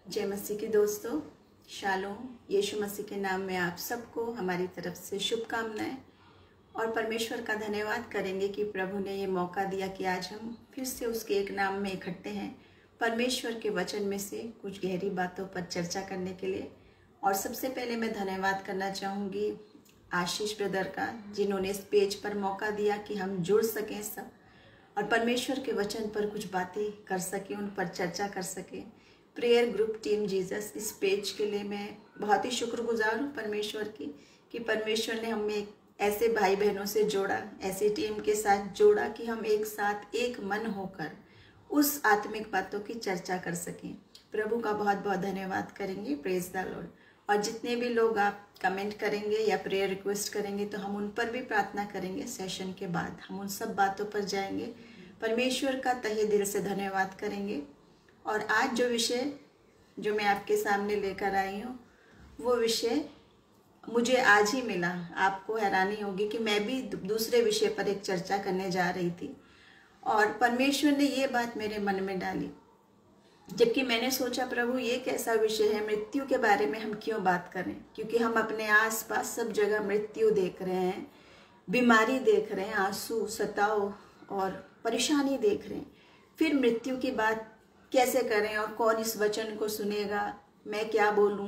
जय मसीह के दोस्तों, शालोम। यीशु मसीह के नाम में आप सबको हमारी तरफ से शुभकामनाएं और परमेश्वर का धन्यवाद करेंगे कि प्रभु ने ये मौका दिया कि आज हम फिर से उसके एक नाम में इकट्ठे हैं, परमेश्वर के वचन में से कुछ गहरी बातों पर चर्चा करने के लिए। और सबसे पहले मैं धन्यवाद करना चाहूँगी आशीष ब्रदर का, जिन्होंने इस पेज पर मौका दिया कि हम जुड़ सकें सब और परमेश्वर के वचन पर कुछ बातें कर सकें, उन पर चर्चा कर सकें। प्रेयर ग्रुप टीम जीसस, इस पेज के लिए मैं बहुत ही शुक्रगुजार हूँ परमेश्वर की कि परमेश्वर ने हमें ऐसे भाई बहनों से जोड़ा, ऐसी टीम के साथ जोड़ा कि हम एक साथ एक मन होकर उस आत्मिक बातों की चर्चा कर सकें। प्रभु का बहुत बहुत धन्यवाद करेंगे। Praise the Lord. और जितने भी लोग आप कमेंट करेंगे या प्रेयर रिक्वेस्ट करेंगे तो हम उन पर भी प्रार्थना करेंगे। सेशन के बाद हम उन सब बातों पर जाएंगे, परमेश्वर का तहे दिल से धन्यवाद करेंगे। और आज जो विषय जो मैं आपके सामने लेकर आई हूँ, वो विषय मुझे आज ही मिला। आपको हैरानी होगी कि मैं भी दूसरे विषय पर एक चर्चा करने जा रही थी और परमेश्वर ने ये बात मेरे मन में डाली, जबकि मैंने सोचा प्रभु ये कैसा विषय है, मृत्यु के बारे में हम क्यों बात करें, क्योंकि हम अपने आसपास सब जगह मृत्यु देख रहे हैं, बीमारी देख रहे हैं, आंसू सताव और परेशानी देख रहे हैं। फिर मृत्यु की बात कैसे करें और कौन इस वचन को सुनेगा, मैं क्या बोलूं।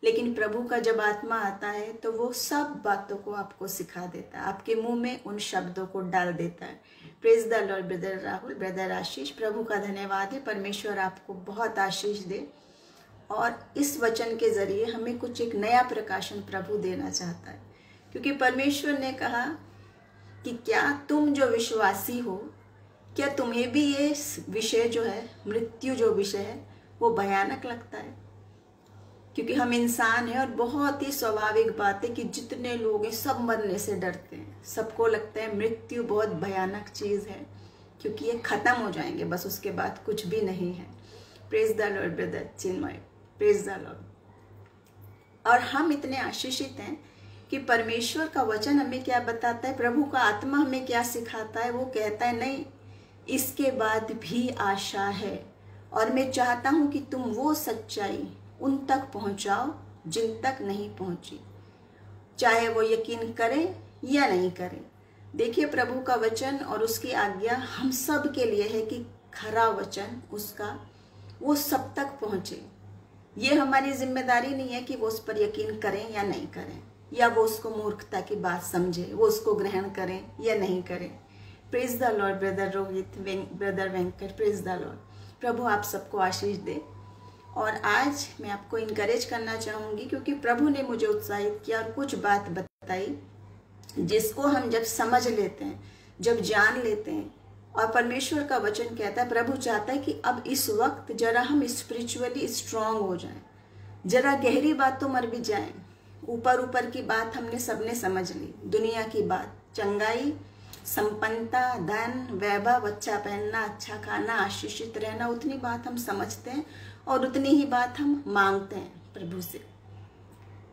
लेकिन प्रभु का जब आत्मा आता है तो वो सब बातों को आपको सिखा देता है, आपके मुंह में उन शब्दों को डाल देता है। Praise the lord brother Rahul, brother Ashish, प्रभु का धन्यवाद है। परमेश्वर आपको बहुत आशीष दे। और इस वचन के जरिए हमें कुछ एक नया प्रकाशन प्रभु देना चाहता है, क्योंकि परमेश्वर ने कहा कि क्या तुम जो विश्वासी हो, क्या तुम्हें भी ये विषय जो है, मृत्यु जो विषय है, वो भयानक लगता है। क्योंकि हम इंसान हैं और बहुत ही स्वाभाविक बात है कि जितने लोग हैं सब मरने से डरते हैं। सबको लगता है मृत्यु बहुत भयानक चीज़ है, क्योंकि ये खत्म हो जाएंगे, बस उसके बाद कुछ भी नहीं है। Praise the lord brother Chinmay, praise the Lord. और हम इतने आशीषित हैं कि परमेश्वर का वचन हमें क्या बताता है, प्रभु का आत्मा हमें क्या सिखाता है। वो कहता है नहीं, इसके बाद भी आशा है। और मैं चाहता हूं कि तुम वो सच्चाई उन तक पहुंचाओ जिन तक नहीं पहुंची, चाहे वो यकीन करें या नहीं करें। देखिए, प्रभु का वचन और उसकी आज्ञा हम सब के लिए है कि खरा वचन उसका वो सब तक पहुंचे। ये हमारी जिम्मेदारी नहीं है कि वो उस पर यकीन करें या नहीं करें, या वो उसको मूर्खता की बात समझे, वो उसको ग्रहण करें या नहीं करें। Praise the lord brother Rohit, brother Venkat, praise the lord. प्रभु आप सबको आशीष दे। और आज मैं आपको इनकरेज करना चाहूँगी, क्योंकि प्रभु ने मुझे उत्साहित किया और कुछ बात बताई जिसको हम जब समझ लेते हैं, जब जान लेते हैं, और परमेश्वर का वचन कहता है, प्रभु चाहता है कि अब इस वक्त जरा हम स्पिरिचुअली स्ट्रांग हो जाएं, जरा गहरी बातों मर भी जाएं। ऊपर ऊपर की बात हमने सबने समझ ली, दुनिया की बात, चंगाई, संपन्नता, धन, वैभव, अच्छा पहनना, अच्छा खाना, आशीषित रहना, उतनी बात हम समझते हैं और उतनी ही बात हम मांगते हैं प्रभु से।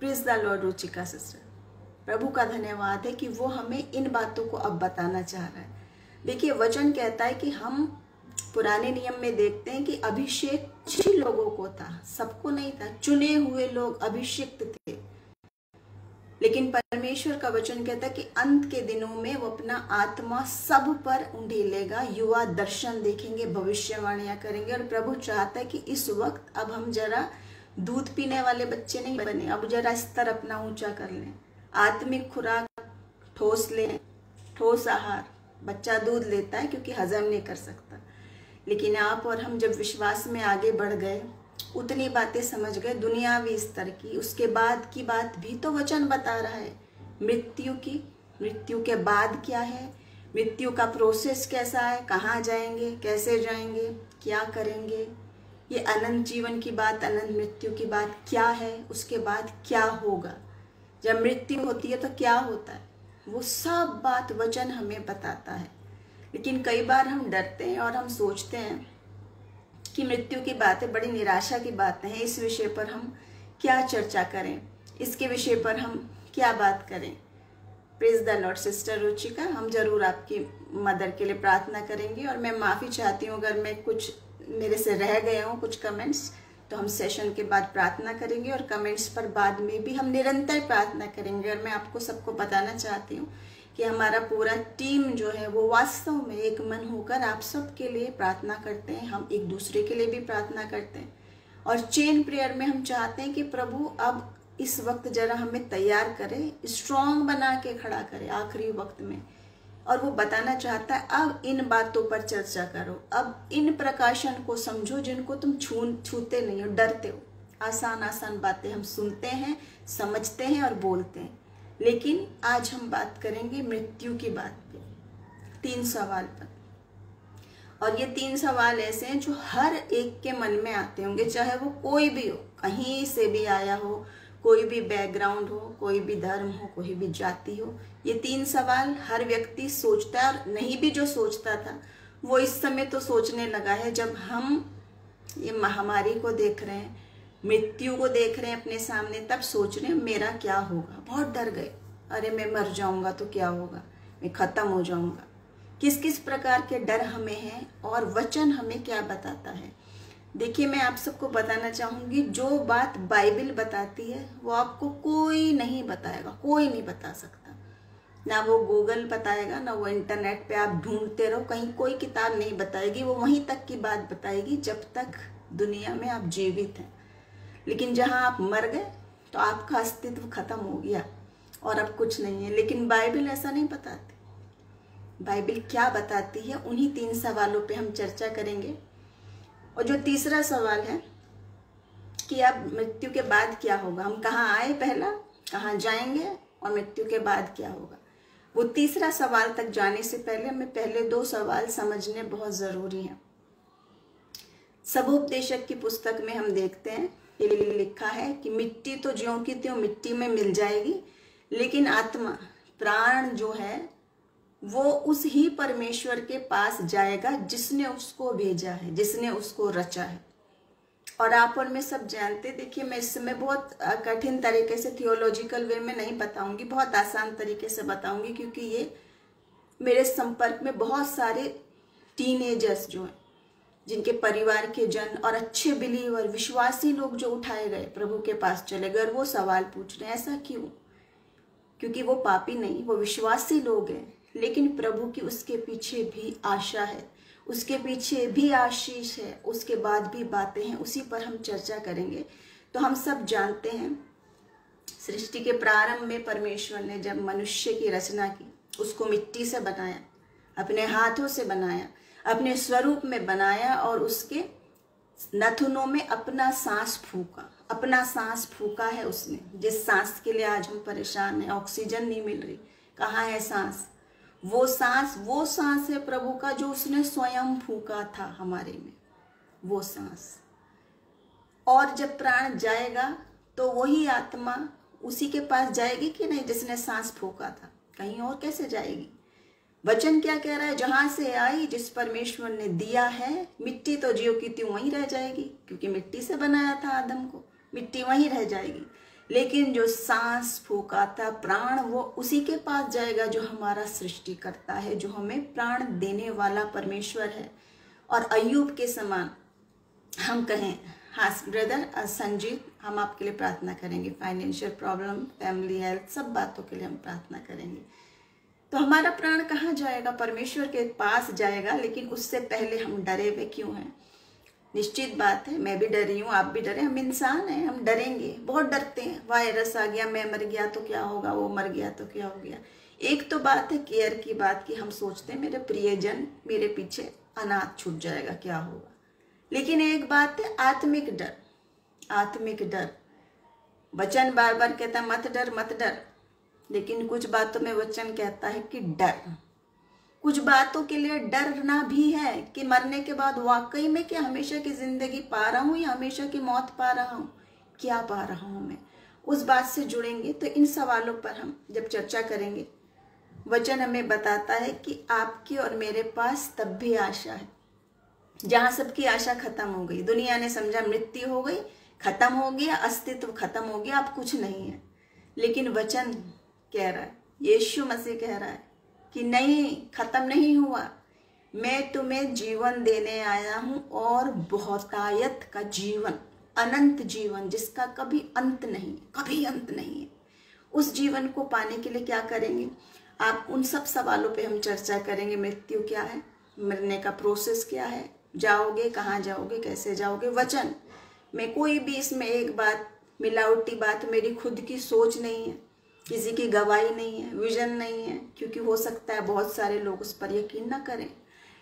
Praise the lord Ruchika sister, प्रभु का धन्यवाद है कि वो हमें इन बातों को अब बताना चाह रहा है। देखिए, वचन कहता है कि हम पुराने नियम में देखते हैं कि अभिषेक कुछ ही लोगों को था, सबको नहीं था। चुने हुए लोग अभिषिक्त थे, लेकिन परमेश्वर का वचन कहता है कि अंत के दिनों में वो अपना आत्मा सब पर उंडेलेगा। युवा दर्शन देखेंगे, भविष्यवाणियां करेंगे। और प्रभु चाहता है कि इस वक्त अब हम जरा दूध पीने वाले बच्चे नहीं बने, अब जरा स्तर अपना ऊंचा कर लें, आत्मिक खुराक ठोस लें, ठोस आहार। बच्चा दूध लेता है क्योंकि हजम नहीं कर सकता, लेकिन आप और हम जब विश्वास में आगे बढ़ गए, उतनी बातें समझ गए दुनियावी स्तर की, उसके बाद की बात भी तो वचन बता रहा है। मृत्यु की, मृत्यु के बाद क्या है, मृत्यु का प्रोसेस कैसा है, कहाँ जाएंगे, कैसे जाएंगे, क्या करेंगे, ये अनंत जीवन की बात, अनंत मृत्यु की बात क्या है, उसके बाद क्या होगा, जब मृत्यु होती है तो क्या होता है, वो सब बात वचन हमें बताता है। लेकिन कई बार हम डरते हैं और हम सोचते हैं कि मृत्यु की बातें बड़ी निराशा की बातें हैं, इस विषय पर हम क्या चर्चा करें, इसके विषय पर हम क्या बात करें। Praise the Lord sister Ruchika, हम जरूर आपकी मदर के लिए प्रार्थना करेंगे। और मैं माफ़ी चाहती हूँ अगर मैं कुछ मेरे से रह गए हूँ कुछ कमेंट्स, तो हम सेशन के बाद प्रार्थना करेंगे और कमेंट्स पर बाद में भी हम निरंतर प्रार्थना करेंगे। और मैं आपको सबको बताना चाहती हूँ कि हमारा पूरा टीम जो है वो वास्तव में एक मन होकर आप सब के लिए प्रार्थना करते हैं। हम एक दूसरे के लिए भी प्रार्थना करते हैं और चेन प्रेयर में हम चाहते हैं कि प्रभु अब इस वक्त जरा हमें तैयार करे, स्ट्रांग बना के खड़ा करे आखिरी वक्त में। और वो बताना चाहता है अब इन बातों पर चर्चा करो, अब इन प्रकाशन को समझो जिनको तुम छूते नहीं हो, डरते हो। आसान आसान बातें हम सुनते हैं, समझते हैं और बोलते हैं, लेकिन आज हम बात करेंगे मृत्यु की बात पे, 3 सवाल पर। और ये 3 सवाल ऐसे हैं जो हर एक के मन में आते होंगे, चाहे वो कोई भी हो, कहीं से भी आया हो, कोई भी बैकग्राउंड हो, कोई भी धर्म हो, कोई भी जाति हो। ये 3 सवाल हर व्यक्ति सोचता है, और नहीं भी जो सोचता था वो इस समय तो सोचने लगा है। जब हम ये महामारी को देख रहे हैं, मृत्यु को देख रहे हैं अपने सामने, तब सोच रहे हैं मेरा क्या होगा। बहुत डर गए, अरे मैं मर जाऊंगा तो क्या होगा, मैं खत्म हो जाऊंगा। किस किस प्रकार के डर हमें हैं और वचन हमें क्या बताता है। देखिए, मैं आप सबको बताना चाहूंगी, जो बात बाइबल बताती है वो आपको कोई नहीं बताएगा, कोई नहीं बता सकता। ना वो गूगल बताएगा, ना वो इंटरनेट पे आप ढूंढते रहो, कहीं कोई किताब नहीं बताएगी। वो वहीं तक की बात बताएगी जब तक दुनिया में आप जीवित हैं। लेकिन जहां आप मर गए तो आपका अस्तित्व खत्म हो गया और अब कुछ नहीं है। लेकिन बाइबल ऐसा नहीं बताती। बाइबल क्या बताती है, उन्हीं 3 सवालों पे हम चर्चा करेंगे। और जो तीसरा सवाल है कि अब मृत्यु के बाद क्या होगा, हम कहाँ आए पहला, कहाँ जाएंगे और मृत्यु के बाद क्या होगा, वो तीसरा सवाल तक जाने से पहले हमें पहले 2 सवाल समझने बहुत जरूरी हैं। सबोपदेशक की पुस्तक में हम देखते हैं, ये लिखा है कि मिट्टी तो ज्यों की त्यों मिट्टी में मिल जाएगी, लेकिन आत्मा, प्राण जो है वो उस ही परमेश्वर के पास जाएगा जिसने उसको भेजा है, जिसने उसको रचा है। और आप और मैं सब जानते, देखिए मैं इस समय बहुत कठिन तरीके से थियोलॉजिकल वे में नहीं बताऊंगी, बहुत आसान तरीके से बताऊंगी, क्योंकि ये मेरे संपर्क में बहुत सारे टीनेजर्स जो हैं, जिनके परिवार के जन और अच्छे बिलीवर विश्वासी लोग जो उठाए गए प्रभु के पास चले गए, वो सवाल पूछ रहे हैं ऐसा क्यों। क्योंकि वो पापी नहीं, वो विश्वासी लोग हैं, लेकिन प्रभु की उसके पीछे भी आशा है, उसके पीछे भी आशीष है, उसके बाद भी बातें हैं। उसी पर हम चर्चा करेंगे। तो हम सब जानते हैं, सृष्टि के प्रारंभ में परमेश्वर ने जब मनुष्य की रचना की, उसको मिट्टी से बनाया, अपने हाथों से बनाया, अपने स्वरूप में बनाया और उसके नथुनों में अपना सांस फूका, अपना सांस फूका है उसने। जिस सांस के लिए आज हम परेशान हैं, ऑक्सीजन नहीं मिल रही, कहाँ है सांस, वो सांस है प्रभु का जो उसने स्वयं फूका था हमारे में, वो सांस। और जब प्राण जाएगा तो वही आत्मा उसी के पास जाएगी कि नहीं जिसने सांस फूका था, कहीं और कैसे जाएगी। वचन क्या कह रहा है, जहां से आई, जिस परमेश्वर ने दिया है, मिट्टी तो ज्यों की त्यों वहीं रह जाएगी, क्योंकि मिट्टी से बनाया था आदम को, मिट्टी वहीं रह जाएगी। लेकिन जो सांस फूका था, प्राण, वो उसी के पास जाएगा जो हमारा सृष्टि करता है, जो हमें प्राण देने वाला परमेश्वर है। और अय्यूब के समान हम कहें, हाँ ब्रदर संजीत, हम आपके लिए प्रार्थना करेंगे, फाइनेंशियल प्रॉब्लम, फैमिली हेल्थ, सब बातों के लिए हम प्रार्थना करेंगे। तो हमारा प्राण कहाँ जाएगा, परमेश्वर के पास जाएगा। लेकिन उससे पहले हम डरे हुए क्यों हैं। निश्चित बात है, मैं भी डरी हूँ, आप भी डरे, हम इंसान हैं, हम डरेंगे, बहुत डरते हैं। वायरस आ गया, मैं मर गया तो क्या होगा, वो मर गया तो क्या हो गया। एक तो बात है केयर की बात की, हम सोचते हैं मेरे प्रियजन मेरे पीछे अनाथ छूट जाएगा, क्या होगा। लेकिन एक बात है आत्मिक डर, आत्मिक डर। वचन बार बार कहता है मत डर मत डर, लेकिन कुछ बातों में वचन कहता है कि डर। कुछ बातों के लिए डरना भी है कि मरने के बाद वाकई में क्या हमेशा की जिंदगी पा रहा हूं या हमेशा की मौत पा रहा हूं, क्या पा रहा हूं मैं, उस बात से जुड़ेंगे। तो इन सवालों पर हम जब चर्चा करेंगे, वचन हमें बताता है कि आपकी और मेरे पास तब भी आशा है जहां सबकी आशा खत्म हो गई। दुनिया ने समझा मृत्यु हो गई, खत्म हो गया, अस्तित्व खत्म हो गया, अब कुछ नहीं है। लेकिन वचन कह रहा है, यीशु मसीह कह रहा है कि नहीं, खत्म नहीं हुआ, मैं तुम्हें जीवन देने आया हूं, और बहुतायत का जीवन, अनंत जीवन जिसका कभी अंत नहीं, कभी अंत नहीं है, उस जीवन को पाने के लिए क्या करेंगे आप, उन सब सवालों पे हम चर्चा करेंगे। मृत्यु क्या है, मरने का प्रोसेस क्या है, जाओगे कहाँ जाओगे, कैसे जाओगे। वचन में कोई भी इसमें एक बात मिलावटी बात मेरी खुद की सोच नहीं है, किसी की गवाही नहीं है, विजन नहीं है, क्योंकि हो सकता है बहुत सारे लोग उस पर यकीन ना करें।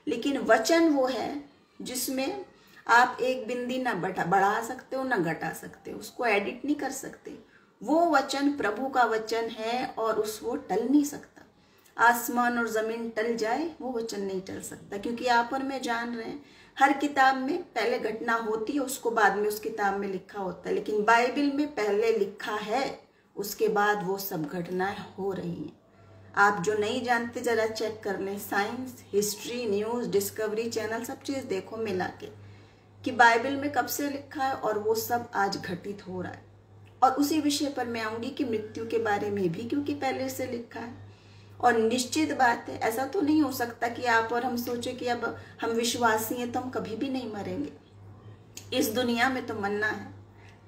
लेकिन वचन वो है जिसमें आप एक बिंदी ना बढ़ा सकते हो ना घटा सकते हो, उसको एडिट नहीं कर सकते। वो वचन प्रभु का वचन है और वो टल नहीं सकता। आसमान और जमीन टल जाए, वो वचन नहीं टल सकता, क्योंकि आप और मैं जान रहे हैं हर किताब में पहले घटना होती है, उसको बाद में उस किताब में लिखा होता है। लेकिन बाइबल में पहले लिखा है, उसके बाद वो सब घटनाएं हो रही हैं। आप जो नहीं जानते जरा चेक कर लें, science, history, news, discovery channel, सब चीज़ देखो मिला के कि बाइबल में कब से लिखा है और वो सब आज घटित हो रहा है। और उसी विषय पर मैं आऊँगी कि मृत्यु के बारे में भी, क्योंकि पहले से लिखा है। और निश्चित बात है, ऐसा तो नहीं हो सकता कि आप और हम सोचे कि अब हम विश्वासी हैं तो हम कभी भी नहीं मरेंगे। इस दुनिया में तो मरना है,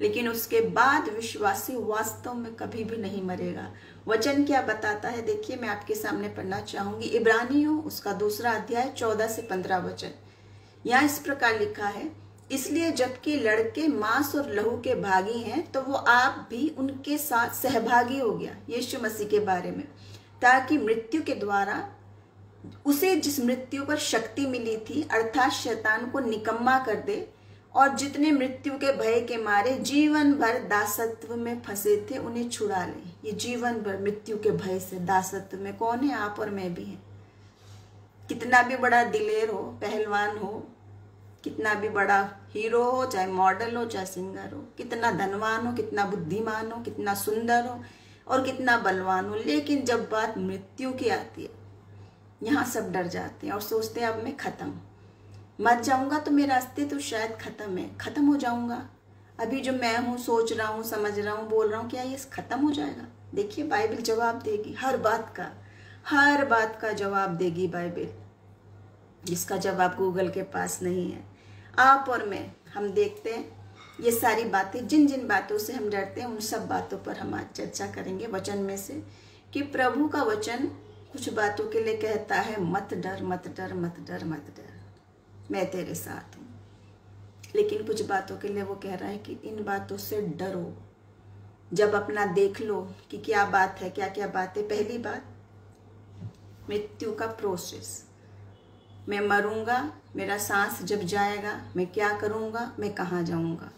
लेकिन उसके बाद विश्वासी वास्तव में कभी भी नहीं मरेगा। वचन क्या बताता है, देखिए मैं आपके सामने पढ़ना चाहूंगी। इब्रानियों उसका 2 अध्याय 14 से 15 वचन। यहाँ इस प्रकार लिखा है, इसलिए जबकि लड़के मांस और लहू के भागी हैं तो वो आप भी उनके साथ सहभागी हो गया यीशु मसीह के बारे में, ताकि मृत्यु के द्वारा उसे जिस मृत्यु पर शक्ति मिली थी अर्थात शैतान को निकम्मा कर दे, और जितने मृत्यु के भय के मारे जीवन भर दासत्व में फंसे थे उन्हें छुड़ा ले। ये जीवन भर मृत्यु के भय से दासत्व में कौन है, आप और मैं भी हैं। कितना भी बड़ा दिलेर हो, पहलवान हो, कितना भी बड़ा हीरो हो, चाहे मॉडल हो, चाहे सिंगर हो, कितना धनवान हो, कितना बुद्धिमान हो, कितना सुंदर हो और कितना बलवान हो, लेकिन जब बात मृत्यु की आती है यहाँ सब डर जाते हैं और सोचते हैं अब मैं खत्म, मर जाऊंगा तो मेरा अस्तित्व तो शायद खत्म है, खत्म हो जाऊंगा। अभी जो मैं हूँ, सोच रहा हूँ, समझ रहा हूँ, बोल रहा हूँ, क्या ये खत्म हो जाएगा? देखिए बाइबल जवाब देगी, हर बात का जवाब देगी बाइबल, जिसका जवाब गूगल के पास नहीं है। आप और मैं, हम देखते हैं ये सारी बातें, जिन जिन बातों से हम डरते हैं उन सब बातों पर हम आज चर्चा करेंगे वचन में से, कि प्रभु का वचन कुछ बातों के लिए कहता है मत डर, मत डर, मत डर, मत डर, मैं तेरे साथ हूँ। लेकिन कुछ बातों के लिए वो कह रहा है कि इन बातों से डरो। जब अपना देख लो कि क्या बात है, क्या क्या बात है। पहली बात, मृत्यु का प्रोसेस, मैं मरूंगा, मेरा सांस जब जाएगा मैं क्या करूंगा, मैं कहाँ जाऊंगा,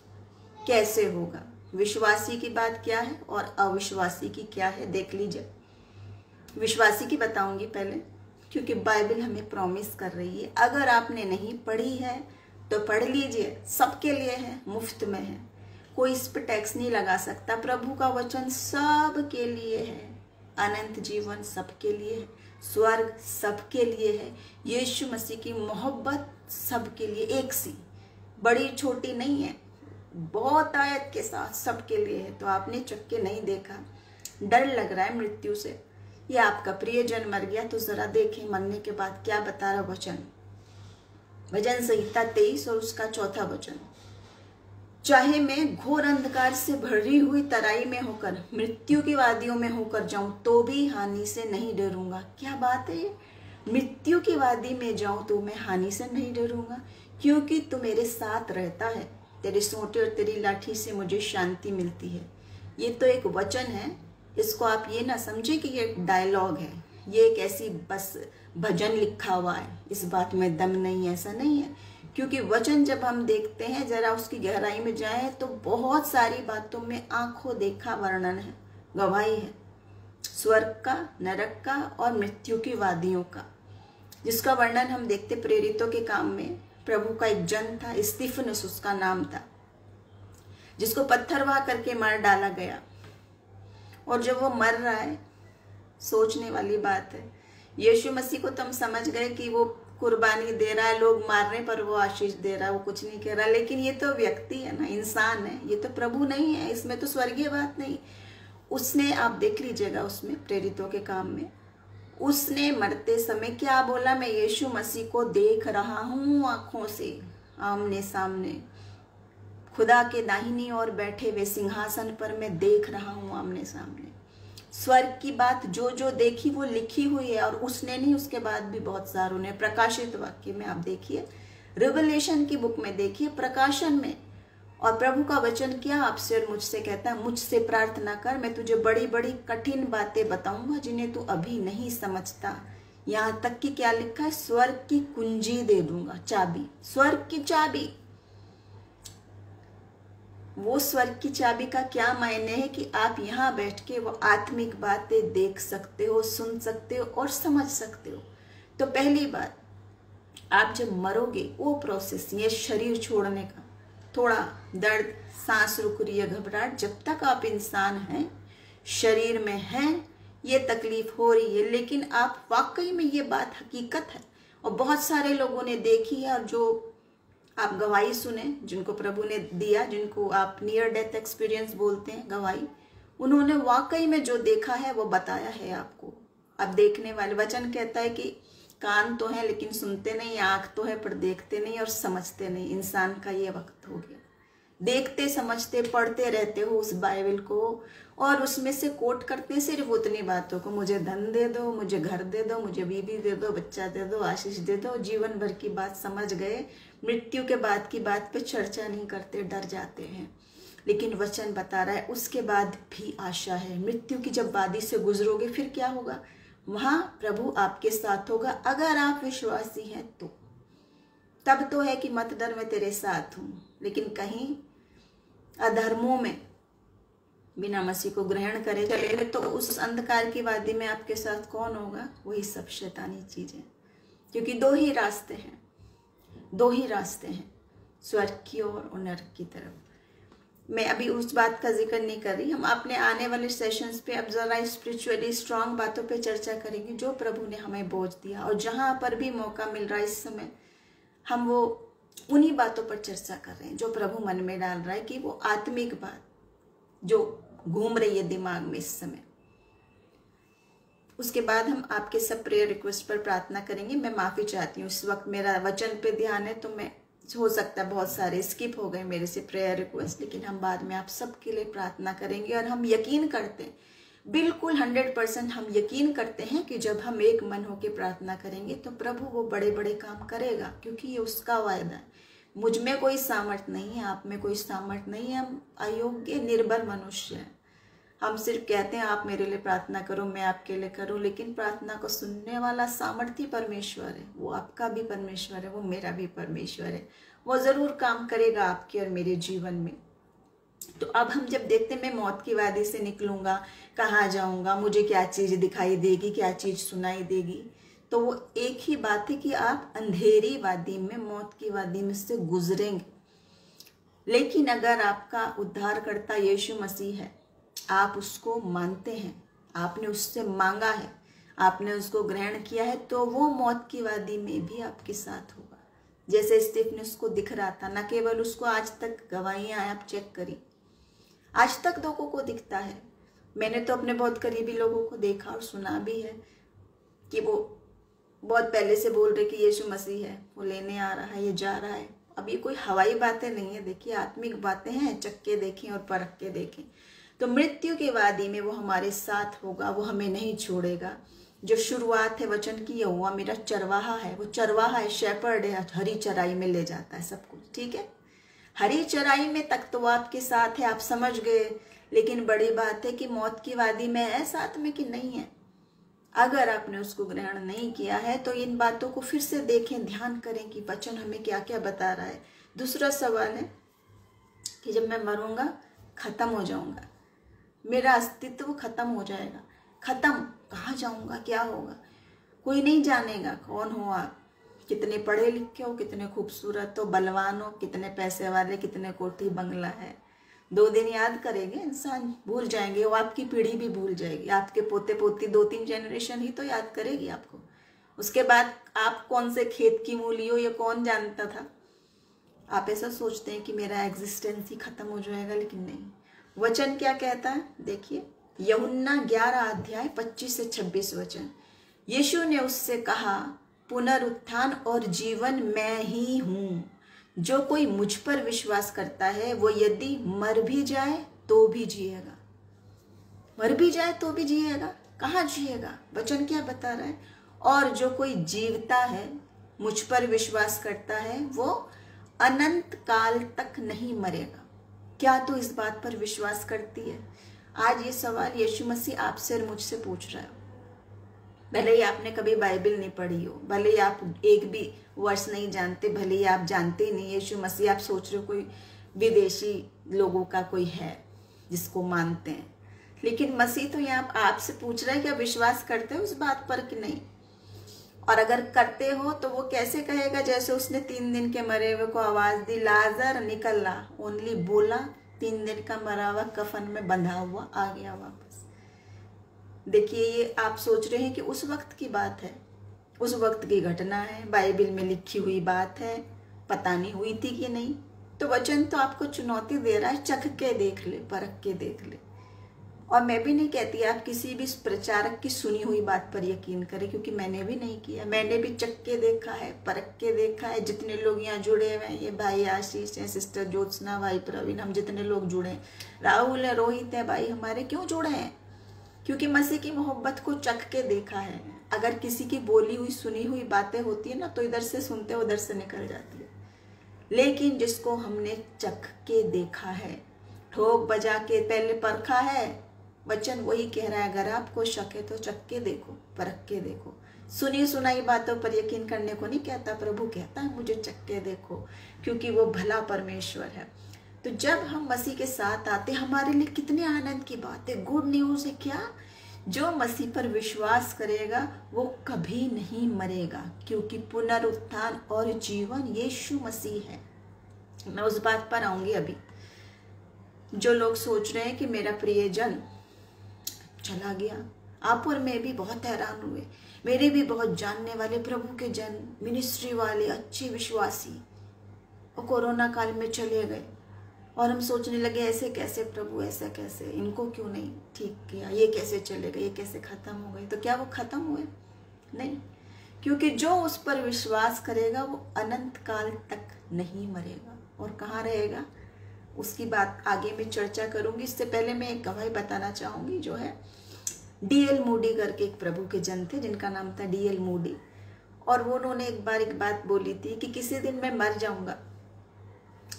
कैसे होगा। विश्वासी की बात क्या है और अविश्वासी की क्या है, देख लीजिए। विश्वासी की बताऊंगी पहले, क्योंकि बाइबल हमें प्रॉमिस कर रही है। अगर आपने नहीं पढ़ी है तो पढ़ लीजिए, सबके लिए है, मुफ्त में है, कोई इस पर टैक्स नहीं लगा सकता। प्रभु का वचन सबके लिए है, अनंत जीवन सबके लिए है, स्वर्ग सबके लिए है, यीशु मसीह की मोहब्बत सबके लिए एक सी, बड़ी छोटी नहीं है, बहुत आयत के साथ सबके लिए है। तो आपने चक्के नहीं देखा, डर लग रहा है मृत्यु से, या आपका प्रियजन मर गया, तो जरा देखें मरने के बाद क्या बता रहा वचन। भजन संहिता 23 और उसका 4था वचन, चाहे मैं घोर अंधकार से भरी हुई तराई में होकर, मृत्यु की वादियों में होकर जाऊं तो भी हानि से नहीं डरूंगा। क्या बात है ये, मृत्यु की वादी में जाऊं तो मैं हानि से नहीं डरूंगा, क्योंकि तू मेरे साथ रहता है, तेरे सोंटे और तेरी लाठी से मुझे शांति मिलती है। ये तो एक वचन है, इसको आप ये ना समझे कि ये डायलॉग है, ये एक ऐसी बस भजन लिखा हुआ है, इस बात में दम नहीं, ऐसा नहीं है। क्योंकि वचन जब हम देखते हैं, जरा उसकी गहराई में जाएं, तो बहुत सारी बातों में आंखों देखा वर्णन है, गवाही है, स्वर्ग का, नरक का और मृत्यु की वादियों का, जिसका वर्णन हम देखते प्रेरितों के काम में। प्रभु का एक जन था, स्तिफनुस उसका नाम था, जिसको पत्थर वहा करके मार डाला गया। और जब वो मर रहा है, सोचने वाली बात है, यीशु मसीह को तो हम समझ गए कि वो कुर्बानी दे रहा है, लोग मारने पर वो आशीष दे रहा है, वो कुछ नहीं कह रहा, लेकिन ये तो व्यक्ति है ना, इंसान है, ये तो प्रभु नहीं है, इसमें तो स्वर्गीय बात नहीं। उसने, आप देख लीजिएगा उसमें प्रेरितों के काम में, उसने मरते समय क्या बोला, मैं यीशु मसीह को देख रहा हूँ आंखों से, आमने सामने, खुदा के दाहिनी ओर बैठे वे सिंहासन पर मैं देख रहा हूं आमने सामने। स्वर्ग की बात जो जो देखी वो लिखी हुई है, और उसने नहीं, उसके बाद भी बहुत सारों ने। प्रकाशित वाक्य में आप देखिए, रिवलेशन की बुक में देखिए, प्रकाशन में। और प्रभु का वचन क्या आपसे और मुझसे कहता है, मुझसे प्रार्थना कर, मैं तुझे बड़ी बड़ी कठिन बातें बताऊंगा जिन्हें तू अभी नहीं समझता। यहाँ तक कि क्या लिखा है, स्वर्ग की कुंजी दे दूंगा, चाबी, स्वर्ग की चाबी। वो स्वर्ग की चाबी का क्या मायने है कि आप यहाँ बैठ के वो आत्मिक बातें देख सकते हो, सुन सकते हो और समझ सकते हो। तो पहली बात, आप जब मरोगे वो प्रोसेस, ये शरीर छोड़ने का थोड़ा दर्द, सांस रुक रही है, घबराहट, जब तक आप इंसान हैं, शरीर में हैं, ये तकलीफ हो रही है, लेकिन आप वाकई में ये बात हकीकत है और बहुत सारे लोगों ने देखी है। और जो आप गवाही सुने, जिनको प्रभु ने दिया, जिनको आप नियर डेथ एक्सपीरियंस बोलते हैं, गवाही, उन्होंने वाकई में जो देखा है वो बताया है आपको। अब देखने वाले, वचन कहता है कि कान तो है लेकिन सुनते नहीं, आंख तो है पर देखते नहीं और समझते नहीं। इंसान का ये वक्त हो गया, देखते समझते पढ़ते रहते हो उस बाइबल को और उसमें से कोट करते सिर्फ उतनी बातों को, मुझे धन दे दो, मुझे घर दे दो, मुझे बीवी दे दो, बच्चा दे दो, आशीष दे दो। जीवन भर की बात समझ गए, मृत्यु के बाद की बात पे चर्चा नहीं करते, डर जाते हैं। लेकिन वचन बता रहा है उसके बाद भी आशा है। मृत्यु की जब वादी से गुजरोगे फिर क्या होगा, वहां प्रभु आपके साथ होगा, अगर आप विश्वासी हैं तो। तब तो है कि मत डर, मैं तेरे साथ हूं। लेकिन कहीं अधर्मों में बिना मसीह को ग्रहण करे चले तो उस अंधकार की वादी में आपके साथ कौन होगा, वही सब शैतानी चीजें। क्योंकि दो ही रास्ते हैं, दो ही रास्ते हैं, स्वर्ग की ओर और नरक की तरफ। मैं अभी उस बात का जिक्र नहीं कर रही। हम अपने आने वाले सेशंस पे अब जरा स्पिरिचुअली स्ट्रांग बातों पे चर्चा करेंगे जो प्रभु ने हमें बोझ दिया, और जहां पर भी मौका मिल रहा है इस समय हम वो उन्हीं बातों पर चर्चा कर रहे हैं जो प्रभु मन में डाल रहा है, कि वो आत्मिक बात जो घूम रही है दिमाग में इस समय। उसके बाद हम आपके सब प्रेयर रिक्वेस्ट पर प्रार्थना करेंगे। मैं माफी चाहती हूँ, इस वक्त मेरा वचन पे ध्यान है, तो मैं हो सकता है बहुत सारे स्किप हो गए मेरे से प्रेयर रिक्वेस्ट, लेकिन हम बाद में आप सबके लिए प्रार्थना करेंगे। और हम यकीन करते हैं, बिल्कुल 100% हम यकीन करते हैं कि जब हम एक मन होकर प्रार्थना करेंगे तो प्रभु वो बड़े बड़े काम करेगा, क्योंकि ये उसका वायदा है। मुझ में कोई सामर्थ्य नहीं है, आप में कोई सामर्थ्य नहीं है, हम अयोग्य निर्बल मनुष्य हैं। हम सिर्फ कहते हैं आप मेरे लिए प्रार्थना करो, मैं आपके लिए करूं, लेकिन प्रार्थना को सुनने वाला सामर्थ्य परमेश्वर है। वो आपका भी परमेश्वर है, वो मेरा भी परमेश्वर है। वो जरूर काम करेगा आपके और मेरे जीवन में। तो अब हम जब देखते हैं मैं मौत की वादी से निकलूंगा, कहाँ जाऊंगा, मुझे क्या चीज दिखाई देगी, क्या चीज सुनाई देगी, तो वो एक ही बात है कि आप अंधेरी वादी में, मौत की वादी में से गुजरेंगे। लेकिन अगर आपका उद्धारकर्ता यीशु मसीह है, आप उसको मानते हैं, आपने उससे मांगा है, आपने उसको ग्रहण किया है, तो वो मौत की वादी में भी आपके साथ होगा। जैसे स्टीफनस को दिख रहा था, न केवल उसको, आज तक गवाहियां आप चेक करी, आज तक लोगों को दिखता है। मैंने तो अपने बहुत करीबी लोगों को देखा और सुना भी है कि वो बहुत पहले से बोल रहे कि यीशु मसीह है, वो लेने आ रहा है, ये जा रहा है। अब ये कोई हवाई बातें नहीं है, देखिए आत्मिक बातें हैं, चक्के देखें और परख के देखें। तो मृत्यु के वादी में वो हमारे साथ होगा, वो हमें नहीं छोड़ेगा। जो शुरुआत है वचन की, ये हुआ मेरा चरवाहा है, वो चरवाहा है, शेपर्ड है, हरी चराई में ले जाता है सब कुछ, ठीक है। हरी चराई में तक तो वो आपके साथ है, आप समझ गए। लेकिन बड़ी बात है कि मौत की वादी में है साथ में कि नहीं है। अगर आपने उसको ग्रहण नहीं किया है तो इन बातों को फिर से देखें, ध्यान करें कि वचन हमें क्या क्या बता रहा है। दूसरा सवाल है कि जब मैं मरूंगा, खत्म हो जाऊंगा, मेरा अस्तित्व खत्म हो जाएगा, खत्म, कहाँ जाऊंगा, क्या होगा, कोई नहीं जानेगा कौन हो आप, कितने पढ़े लिखे हो, कितने खूबसूरत हो, बलवान हो, कितने पैसे वाले, कितने कोठी बंगला है। 2 दिन याद करेंगे इंसान, भूल जाएंगे, वो आपकी पीढ़ी भी भूल जाएगी, आपके पोते पोती 2-3 जनरेशन ही तो याद करेगी आपको। उसके बाद आप कौन से खेत की मूली हो ये कौन जानता था। आप ऐसा सोचते हैं कि मेरा एग्जिस्टेंस ही खत्म हो जाएगा, लेकिन नहीं। वचन क्या कहता है, देखिए यूहन्ना 11 अध्याय 25 से 26 वचन। यीशु ने उससे कहा, पुनरुत्थान और जीवन मैं ही हूँ, जो कोई मुझ पर विश्वास करता है वो यदि मर भी जाए तो भी जिएगा। मर भी जाए तो भी जिएगा, कहाँ जिएगा? वचन क्या बता रहा है? और जो कोई जीवता है, मुझ पर विश्वास करता है, वो अनंत काल तक नहीं मरेगा। क्या तू इस बात पर विश्वास करती है? आज ये सवाल यीशु मसीह आपसे और मुझसे पूछ रहा है। भले ही आपने कभी बाइबल नहीं पढ़ी हो, भले ही आप एक भी वर्ष नहीं जानते, भले ही आप जानते ही नहीं यीशु मसीह, आप सोच रहे हो कोई विदेशी लोगों का कोई है जिसको मानते हैं, लेकिन मसीह तो यहाँ आपसे पूछ रहा है कि आप विश्वास करते हो उस बात पर कि नहीं। और अगर करते हो तो वो कैसे कहेगा? जैसे उसने 3 दिन के मरे हुए को आवाज दी, लाजर निकल ला, ओनली बोला, 3 दिन का मरा हुआ कफन में बंधा हुआ आ गया वापस। देखिए, ये आप सोच रहे हैं कि उस वक्त की बात है, उस वक्त की घटना है, बाइबल में लिखी हुई बात है, पता नहीं हुई थी कि नहीं। तो वचन तो आपको चुनौती दे रहा है, चख के देख ले, परख के देख ले। और मैं भी नहीं कहती आप किसी भी प्रचारक की सुनी हुई बात पर यकीन करें, क्योंकि मैंने भी नहीं किया। मैंने भी चख के देखा है, परख के देखा है। जितने लोग यहाँ जुड़े हुए हैं, ये भाई आशीष हैं, सिस्टर ज्योत्सना, भाई प्रवीण, हम जितने लोग जुड़े हैं, राहुल है, रोहित है, भाई हमारे, क्यों जुड़े हैं? क्योंकि मसीह की मोहब्बत को चख के देखा है। अगर किसी की बोली हुई सुनी हुई बातें होती है ना, तो इधर से सुनते उधर से निकल जाती है। लेकिन जिसको हमने चख के देखा है, ठोक बजा के पहले परखा है, वचन वही कह रहा है, अगर आपको शक है तो चख के देखो, परख के देखो। सुनी सुनाई बातों पर यकीन करने को नहीं कहता, प्रभु कहता है मुझे चख के देखो, क्योंकि वो भला परमेश्वर है। तो जब हम मसीह के साथ आते, हमारे लिए कितने आनंद की बात है। गुड न्यूज है क्या? जो मसीह पर विश्वास करेगा वो कभी नहीं मरेगा, क्योंकि पुनरुत्थान और जीवन यीशु मसीह है। मैं उस बात पर आऊंगी अभी। जो लोग सोच रहे हैं कि मेरा प्रियजन चला गया, आप और मैं भी बहुत हैरान हुए। मेरे भी बहुत जानने वाले प्रभु के जन, मिनिस्ट्री वाले, अच्छे विश्वासी, और कोरोना काल में चले गए। और हम सोचने लगे ऐसे कैसे प्रभु, ऐसा कैसे, इनको क्यों नहीं ठीक किया, ये कैसे चले गए, ये कैसे खत्म हो गए? तो क्या वो खत्म हुए? नहीं, क्योंकि जो उस पर विश्वास करेगा वो अनंत काल तक नहीं मरेगा। और कहाँ रहेगा, उसकी बात आगे मैं चर्चा करूंगी। इससे पहले मैं एक गवाही बताना चाहूंगी, जो है D.L. मूडी करके एक प्रभु के जन थे, जिनका नाम था D.L. मूडी। और वो उन्होंने एक बार एक बात बोली थी कि किसी दिन मैं मर जाऊंगा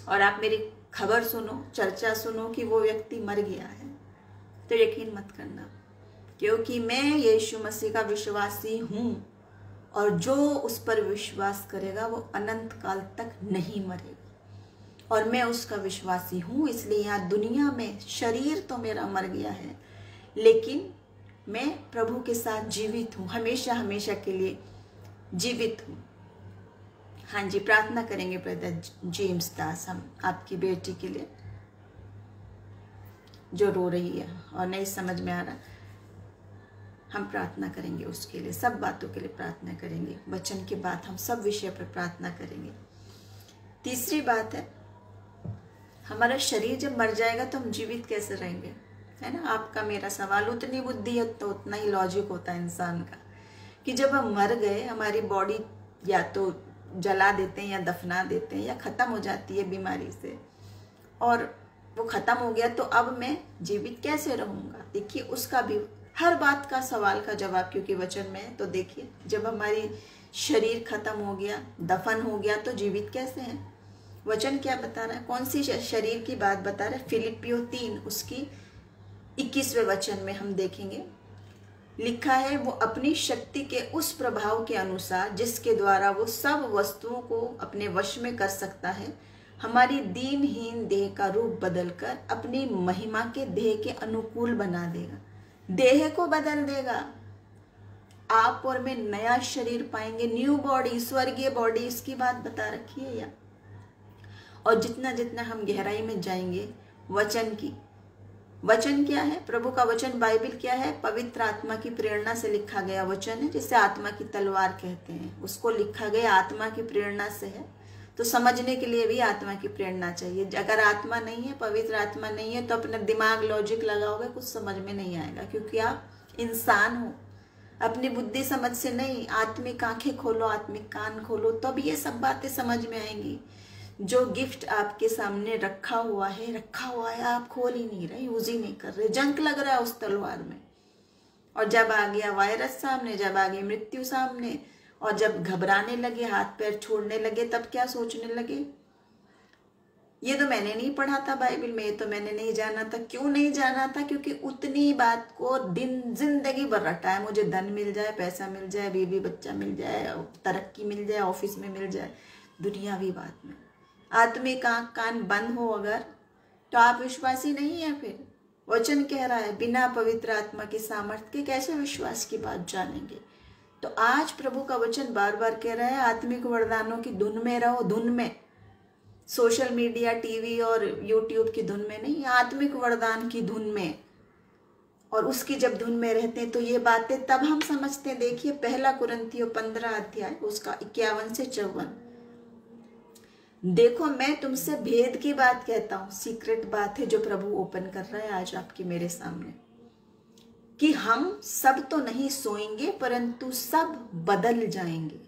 और आप मेरी खबर सुनो, चर्चा सुनो कि वो व्यक्ति मर गया है, तो यकीन मत करना, क्योंकि मैं यीशु मसीह का विश्वासी हूं, और जो उस पर विश्वास करेगा वो अनंत काल तक नहीं मरेगा। और मैं उसका विश्वासी हूं, इसलिए यहाँ दुनिया में शरीर तो मेरा मर गया है, लेकिन मैं प्रभु के साथ जीवित हूं, हमेशा हमेशा के लिए जीवित हूं। हाँ जी, प्रार्थना करेंगे ब्रदर जेम्स दास, हम आपकी बेटी के लिए जो रो रही है और नहीं समझ में आ रहा, हम प्रार्थना करेंगे उसके लिए, सब बातों के लिए प्रार्थना करेंगे। वचन के बाद हम सब विषय पर प्रार्थना करेंगे। तीसरी बात है, हमारा शरीर जब मर जाएगा तो हम जीवित कैसे रहेंगे, है ना? आपका मेरा सवाल। उतनी बुद्धि है तो उतना ही लॉजिक होता है इंसान का, कि जब हम मर गए, हमारी बॉडी या तो जला देते हैं या दफना देते हैं या ख़त्म हो जाती है बीमारी से, और वो ख़त्म हो गया तो अब मैं जीवित कैसे रहूँगा? देखिए, उसका भी हर बात का सवाल का जवाब क्योंकि वचन में है। तो देखिए, जब हमारी शरीर ख़त्म हो गया, दफन हो गया, तो जीवित कैसे हैं? वचन क्या बता रहा है? कौन सी शरीर की बात बता रहा है? फिलिपियो 3 उसकी 21वें वचन में हम देखेंगे, लिखा है, वो अपनी शक्ति के उस प्रभाव के अनुसार जिसके द्वारा वो सब वस्तुओं को अपने वश में कर सकता है, हमारी दीनहीन देह का रूप बदलकर अपनी महिमा के देह के अनुकूल बना देगा। देह को बदल देगा। आप और मैं नया शरीर पाएंगे, न्यू बॉडी, स्वर्गीय बॉडी, इसकी बात बता रखी है या? और जितना जितना हम गहराई में जाएंगे वचन की, वचन क्या है? प्रभु का वचन बाइबल क्या है? पवित्र आत्मा की प्रेरणा से लिखा गया वचन है, जिसे आत्मा की तलवार कहते हैं। उसको लिखा गया आत्मा की प्रेरणा से है, तो समझने के लिए भी आत्मा की प्रेरणा चाहिए। अगर आत्मा नहीं है, पवित्र आत्मा नहीं है, तो अपना दिमाग लॉजिक लगाओगे, कुछ समझ में नहीं आएगा, क्योंकि आप इंसान हो। अपनी बुद्धि समझ से नहीं, आत्मिक आंखें खोलो, आत्मिक कान खोलो, तब ये सब बातें समझ में आएंगी। जो गिफ्ट आपके सामने रखा हुआ है, आप खोल ही नहीं रहे, यूज ही नहीं कर रहे, जंक लग रहा है उस तलवार में। और जब आ गया वायरस सामने, जब आ गई मृत्यु सामने, और जब घबराने लगे, हाथ पैर छोड़ने लगे, तब क्या सोचने लगे, ये तो मैंने नहीं पढ़ा था बाइबल में, ये तो मैंने नहीं जाना था। क्यों नहीं जाना था? क्योंकि उतनी बात को जिंदगी भर रटा है, मुझे धन मिल जाए, पैसा मिल जाए, बीवी बच्चा मिल जाए, तरक्की मिल जाए, ऑफिस में मिल जाए, दुनियावी बात में। आत्मिक आंख कान बंद हो अगर, तो आप विश्वासी नहीं है। फिर वचन कह रहा है बिना पवित्र आत्मा की सामर्थ्य के कैसे विश्वास की बात जानेंगे। तो आज प्रभु का वचन बार बार कह रहा है आत्मिक वरदानों की धुन में रहो, धुन में, सोशल मीडिया, टीवी और यूट्यूब की धुन में नहीं, आत्मिक वरदान की धुन में। और उसकी जब धुन में रहते हैं तो ये बातें तब हम समझते हैं। देखिए 1 कुरिन्थियों 15 अध्याय उसका 51 से 54। देखो मैं तुमसे भेद की बात कहता हूं, सीक्रेट बात है जो प्रभु ओपन कर रहा है आज आपके मेरे सामने, कि हम सब तो नहीं सोएंगे परंतु सब बदल जाएंगे।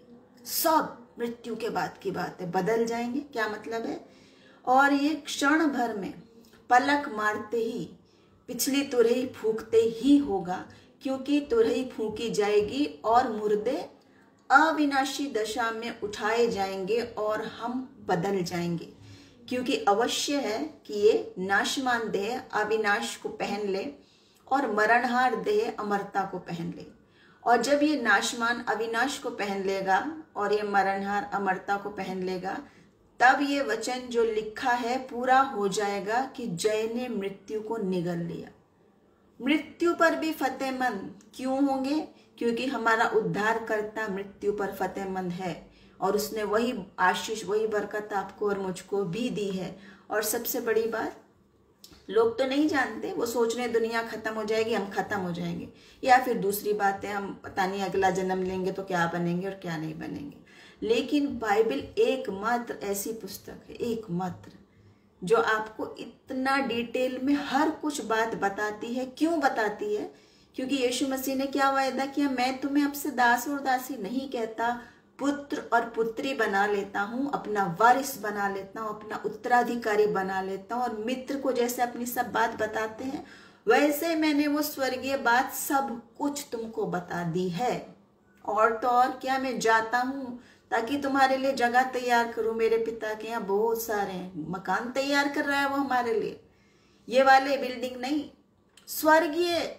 सब मृत्यु के बाद की बात है, बदल जाएंगे। क्या मतलब है? और ये क्षण भर में, पलक मारते ही, पिछली तुरही फूंकते ही होगा, क्योंकि तुरही फूंकी जाएगी और मुर्दे अविनाशी दशा में उठाए जाएंगे और हम बदल जाएंगे। क्योंकि अवश्य है कि ये नाशमान देह अविनाश को पहन ले और मरणहार देह अमरता को पहन ले। और जब ये नाशमान अविनाश को पहन लेगा और ये मरणहार अमरता को पहन लेगा, तब ये वचन जो लिखा है पूरा हो जाएगा कि जय ने मृत्यु को निगल लिया। मृत्यु पर भी फतेहमंद क्यों होंगे? क्योंकि हमारा उद्धारकर्ता मृत्यु पर फतेहमंद है और उसने वही आशीष, वही बरकत आपको और मुझको भी दी है। और सबसे बड़ी बात, लोग तो नहीं जानते, वो सोच रहे दुनिया खत्म हो जाएगी, हम खत्म हो जाएंगे, या फिर दूसरी बात है हम पता नहीं अगला जन्म लेंगे तो क्या बनेंगे और क्या नहीं बनेंगे। लेकिन बाइबल एकमात्र ऐसी पुस्तक है, एकमात्र, जो आपको इतना डिटेल में हर कुछ बात बताती है। क्यों बताती है? क्योंकि यीशु मसीह ने क्या वायदा किया, मैं तुम्हें अब से दास और दासी नहीं कहता, पुत्र और पुत्री बना लेता हूँ, अपना वारिस बना लेता हूँ, अपना उत्तराधिकारी बना लेता हूँ। और मित्र को जैसे अपनी सब बात बताते हैं, वैसे मैंने वो स्वर्गीय बात सब कुछ तुमको बता दी है। और तो और क्या, मैं जाता हूँ ताकि तुम्हारे लिए जगह तैयार करूं। मेरे पिता के यहाँ बहुत सारे हैं, मकान तैयार कर रहा है वो हमारे लिए। ये वाले बिल्डिंग नहीं, स्वर्गीय,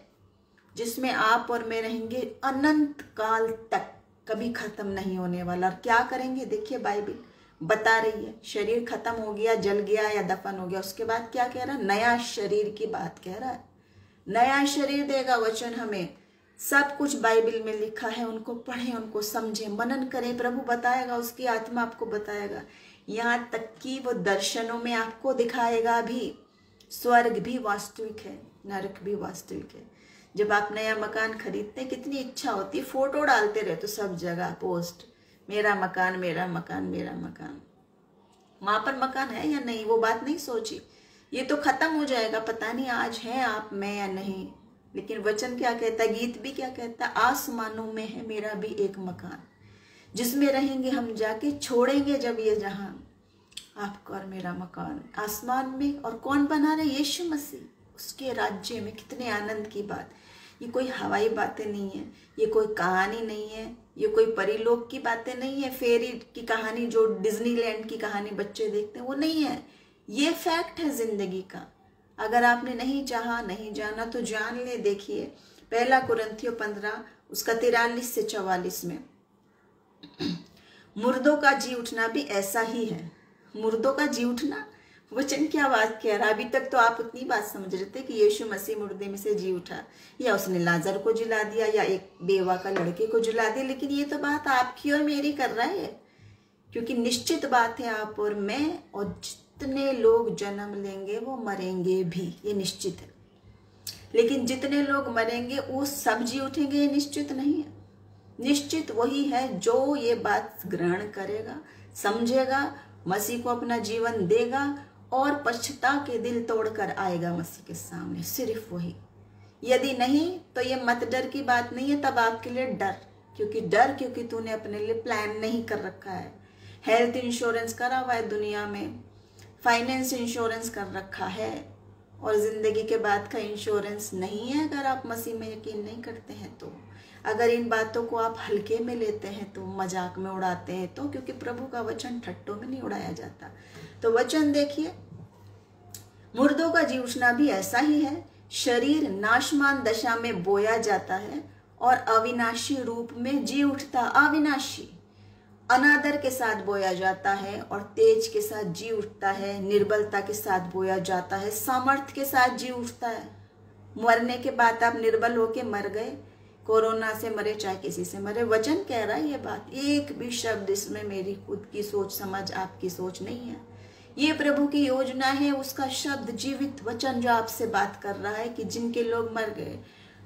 जिसमें आप और मैं रहेंगे अनंत काल तक, कभी खत्म नहीं होने वाला। और क्या करेंगे? देखिए बाइबल बता रही है, शरीर खत्म हो गया, जल गया या दफन हो गया, उसके बाद क्या कह रहा है? नया शरीर की बात कह रहा है। नया शरीर देगा वचन हमें। सब कुछ बाइबल में लिखा है, उनको पढ़ें, उनको समझें, मनन करें, प्रभु बताएगा, उसकी आत्मा आपको बताएगा। यहाँ तक कि वो दर्शनों में आपको दिखाएगा भी। स्वर्ग भी वास्तविक है, नरक भी वास्तविक है। जब आप नया मकान खरीदते हैं, कितनी इच्छा होती है, फोटो डालते रहे तो सब जगह पोस्ट, मेरा मकान, मेरा मकान, मेरा मकान। वहां पर मकान है या नहीं वो बात नहीं सोची, ये तो खत्म हो जाएगा, पता नहीं आज है आप मैं या नहीं। लेकिन वचन क्या कहता है, गीत भी क्या कहता है, आसमानों में है मेरा भी एक मकान, जिसमें रहेंगे हम जाके, छोड़ेंगे जब ये जहां, आपका और मेरा मकान आसमान में। और कौन बना रहे? यीशु मसीह, उसके राज्य में। कितने आनंद की बात। ये कोई हवाई बातें नहीं है, ये कोई कहानी नहीं है, ये कोई परिलोक की बातें नहीं है, फेरी की कहानी जो डिज्नीलैंड की कहानी बच्चे देखते हैं, वो नहीं है। ये फैक्ट है जिंदगी का। अगर आपने नहीं चाहा, नहीं जाना तो जान ले। देखिए 1 कुरिन्थियों 15 उसका 43 से 44 में, मुर्दों का जी उठना भी ऐसा ही है। मुर्दों का जी उठना, वचन क्या बात कह रहा है। अभी तक तो आप उतनी बात समझ रहे थे कि यीशु मसीह मुर्दे में से जी उठा, या उसने लाजर को जिला दिया, या एक बेवा का लड़के को जिला दिया। लेकिन ये तो बात आपकी और मेरी कर रहा है, क्योंकि निश्चित बात है आप और मैं, और जितने लोग जन्म लेंगे वो मरेंगे भी, ये निश्चित है। लेकिन जितने लोग मरेंगे वो सब जी उठेंगे, ये निश्चित नहीं है। निश्चित वही है जो ये बात ग्रहण करेगा, समझेगा, मसीह को अपना जीवन देगा और पश्चाता के दिल तोड़कर आएगा मसीह के सामने, सिर्फ वही। यदि नहीं तो ये मत डर की बात नहीं है, तब आपके लिए डर, क्योंकि तूने अपने लिए प्लान नहीं कर रखा है। हेल्थ इंश्योरेंस करा हुआ है दुनिया में, फाइनेंस इंश्योरेंस कर रखा है, और ज़िंदगी के बाद का इंश्योरेंस नहीं है अगर आप मसीह में यकीन नहीं करते हैं तो। अगर इन बातों को आप हल्के में लेते हैं तो, मजाक में उड़ाते हैं तो, क्योंकि प्रभु का वचन ठट्टों में नहीं उड़ाया जाता। तो वचन देखिए, मुर्दों का जी उठना भी ऐसा ही है। शरीर नाशमान दशा में बोया जाता है और अविनाशी रूप में जी उठता। अविनाशी, अनादर के साथ बोया जाता है और तेज के साथ जी उठता है। निर्बलता के साथ बोया जाता है, सामर्थ्य के साथ जी उठता है। मरने के बाद आप निर्बल होके मर गए, कोरोना से मरे चाहे किसी से मरे, वचन कह रहा है ये बात। एक भी शब्द इसमें मेरी खुद की सोच समझ, आपकी सोच नहीं है। ये प्रभु की योजना है, उसका शब्द जीवित वचन जो आपसे बात कर रहा है कि जिनके लोग मर गए,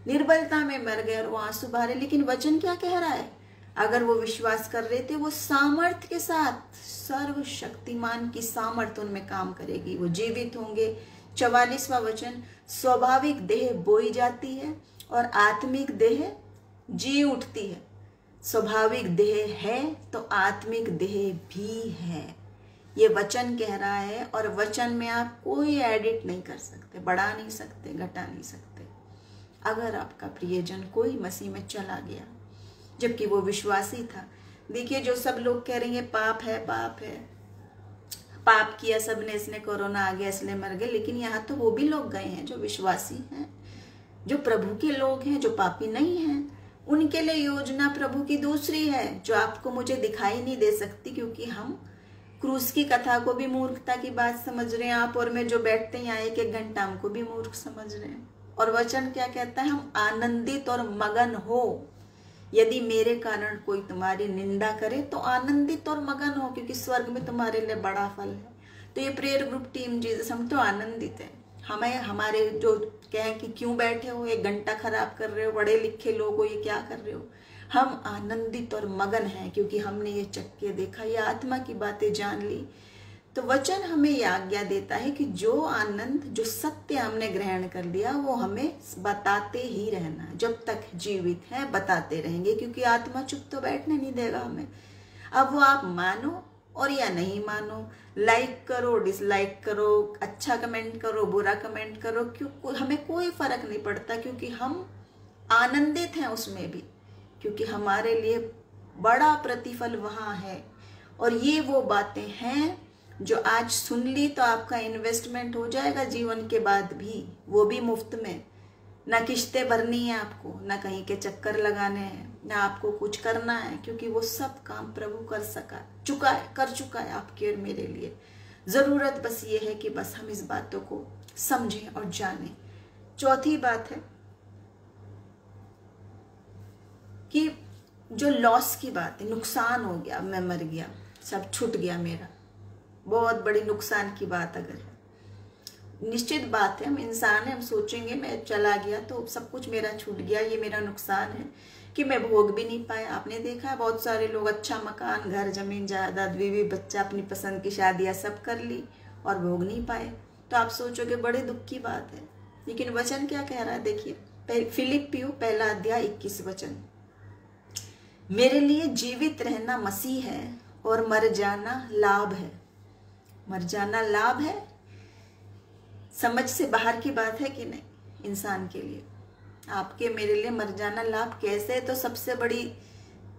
निर्बलता में मर गए और वो आंसू बहा, लेकिन वचन क्या कह रहा है? अगर वो विश्वास कर रहे थे, वो सामर्थ्य के साथ, सर्वशक्तिमान की सामर्थ्य उनमें काम करेगी, वो जीवित होंगे। 44वां वचन, स्वाभाविक देह बोई जाती है और आत्मिक देह जी उठती है। स्वाभाविक देह है तो आत्मिक देह भी है, ये वचन कह रहा है। और वचन में आप कोई एडिट नहीं कर सकते, बढ़ा नहीं सकते, घटा नहीं सकते। अगर आपका प्रियजन कोई मसीह में चला गया जबकि वो विश्वासी था, देखिए जो सब लोग कह रहे हैं पाप है, पाप है, पाप किया सबने, इसने कोरोना आ गया इसलिए मर गए, लेकिन यहाँ तो वो भी लोग गए हैं जो विश्वासी हैं, जो प्रभु के लोग हैं, जो पापी नहीं हैं। उनके लिए योजना प्रभु की दूसरी है जो आपको मुझे दिखाई नहीं दे सकती, क्योंकि हम क्रूस की कथा को भी मूर्खता की बात समझ रहे हैं। आप और मैं जो बैठते हैं यहाँ 1-1 घंटा, हमको भी मूर्ख समझ रहे हैं। और वचन क्या कहता है? हम आनंदित और मगन हो। यदि मेरे कारण कोई तुम्हारी निंदा करे तो आनंदित और मगन हो, क्योंकि स्वर्ग में तुम्हारे लिए बड़ा फल है। तो ये प्रेयर ग्रुप टीम जीसस, हम तो आनंदित हैं। हमें हमारे जो कहें कि क्यों बैठे हो, 1 घंटा खराब कर रहे हो, पढ़े लिखे लोग हो, ये क्या कर रहे हो, हम आनंदित और मगन हैं क्योंकि हमने ये चक्के देखा, ये आत्मा की बातें जान ली। तो वचन हमें ये आज्ञा देता है कि जो आनंद, जो सत्य हमने ग्रहण कर लिया, वो हमें बताते ही रहना है। जब तक जीवित है बताते रहेंगे, क्योंकि आत्मा चुप तो बैठने नहीं देगा हमें। अब वो आप मानो और या नहीं मानो, लाइक करो, डिसलाइक करो, अच्छा कमेंट करो, बुरा कमेंट करो, क्यों हमें कोई फर्क नहीं पड़ता, क्योंकि हम आनंदित हैं उसमें भी, क्योंकि हमारे लिए बड़ा प्रतिफल वहाँ है। और ये वो बातें हैं जो आज सुन ली तो आपका इन्वेस्टमेंट हो जाएगा जीवन के बाद भी, वो भी मुफ्त में। ना किश्तें भरनी है आपको, ना कहीं के चक्कर लगाने हैं, ना आपको कुछ करना है, क्योंकि वो सब काम प्रभु कर चुका है आपके और मेरे लिए। जरूरत बस ये है कि बस हम इस बातों को समझें और जानें। चौथी बात है कि जो लॉस की बात है, नुकसान हो गया, मैं मर गया, सब छूट गया मेरा, बहुत बड़ी नुकसान की बात अगर है, निश्चित बात है, हम इंसान हैं, हम सोचेंगे मैं चला गया तो सब कुछ मेरा छूट गया, ये मेरा नुकसान है कि मैं भोग भी नहीं पाया। आपने देखा है बहुत सारे लोग अच्छा मकान, घर, जमीन, जायदाद, बीवी, बच्चा, अपनी पसंद की शादियां सब कर ली और भोग नहीं पाए, तो आप सोचोगे बड़े दुख की बात है। लेकिन वचन क्या कह रहा है? देखिए, फिलिप्पियों 1 अध्याय 21 वचन, मेरे लिए जीवित रहना मसीह है और मर जाना लाभ है। मर जाना लाभ है, समझ से बाहर की बात है कि नहीं? इंसान के लिए, आपके मेरे लिए मर जाना लाभ कैसे? तो सबसे बड़ी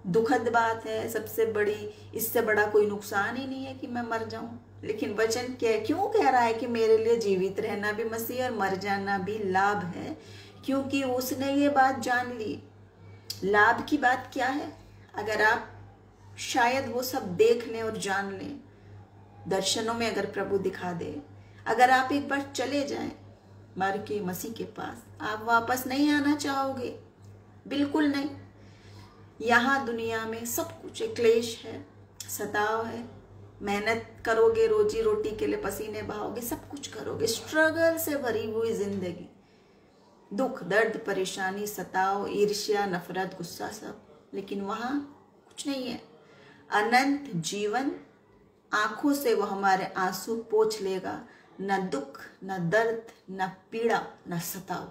दुखद बात है, सबसे बड़ी, इससे बड़ा कोई नुकसान ही नहीं है कि मैं मर जाऊं। लेकिन वचन क्यों कह रहा है कि मेरे लिए जीवित रहना भी मसीह और मर जाना भी लाभ है? क्योंकि उसने ये बात जान ली। लाभ की बात क्या है? अगर आप शायद वो सब देख लें और जान लें, दर्शनों में अगर प्रभु दिखा दे, अगर आप एक बार चले जाएं मर के मसीह के पास, आप वापस नहीं आना चाहोगे, बिल्कुल नहीं। यहाँ दुनिया में सब कुछ एक क्लेश है, सताव है, मेहनत करोगे, रोजी रोटी के लिए पसीने बहाओगे, सब कुछ करोगे, स्ट्रगल से भरी हुई जिंदगी, दुख, दर्द, परेशानी, सताव, ईर्ष्या, नफरत, गुस्सा, सब। लेकिन वहाँ कुछ नहीं है, अनंत जीवन, आंखों से वो हमारे आंसू पोंछ लेगा, न दुख, न दर्द, न पीड़ा, न सताव,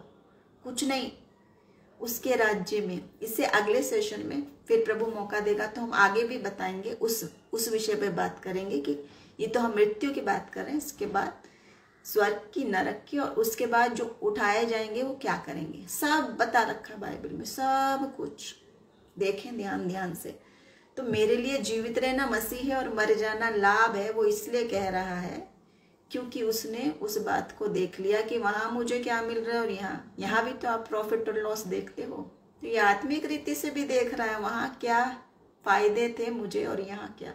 कुछ नहीं उसके राज्य में। इससे अगले सेशन में फिर प्रभु मौका देगा तो हम आगे भी बताएंगे उस उस विषय पे बात करेंगे कि ये तो हम मृत्यु की बात कर रहे हैं, इसके बाद स्वर्ग की, नरक की, और उसके बाद जो उठाए जाएंगे वो क्या करेंगे, सब बता रखा है बाइबल में, सब कुछ देखें ध्यान ध्यान से। तो मेरे लिए जीवित रहना मसीह है और मर जाना लाभ है, वो इसलिए कह रहा है क्योंकि उसने उस बात को देख लिया कि वहां मुझे क्या मिल रहा है और यहाँ भी तो आप प्रॉफिट और लॉस देखते हो। तो ये आत्मिक रीति से भी देख रहा है वहां क्या फायदे थे मुझे और यहाँ क्या।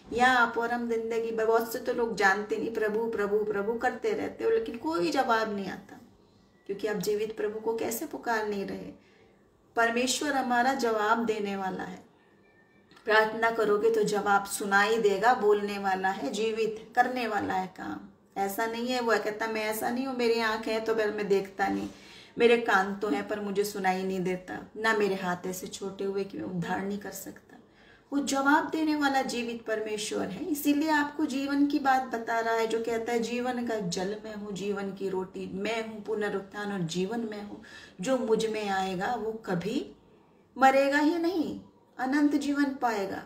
यहाँ आप और हम जिंदगी, बहुत से तो लोग जानते नहीं, प्रभु प्रभु प्रभु करते रहते हो, लेकिन कोई जवाब नहीं आता क्योंकि आप जीवित प्रभु को कैसे पुकार नहीं रहे। परमेश्वर हमारा जवाब देने वाला है, प्रार्थना करोगे तो जवाब सुनाई देगा, बोलने वाला है, जीवित करने वाला है काम। ऐसा नहीं है वो कहता मैं ऐसा नहीं हूँ, मेरी आंख है तो मैं देखता नहीं, मेरे कान तो हैं पर मुझे सुनाई नहीं देता, ना मेरे हाथ ऐसे छोटे हुए कि मैं उद्धार नहीं कर सकता। वो जवाब देने वाला जीवित परमेश्वर है, इसीलिए आपको जीवन की बात बता रहा है, जो कहता है जीवन का जल मैं हूँ, जीवन की रोटी मैं हूँ, पुनरुत्थान और जीवन मैं हूँ, जो मुझ में आएगा वो कभी मरेगा ही नहीं, अनंत जीवन पाएगा।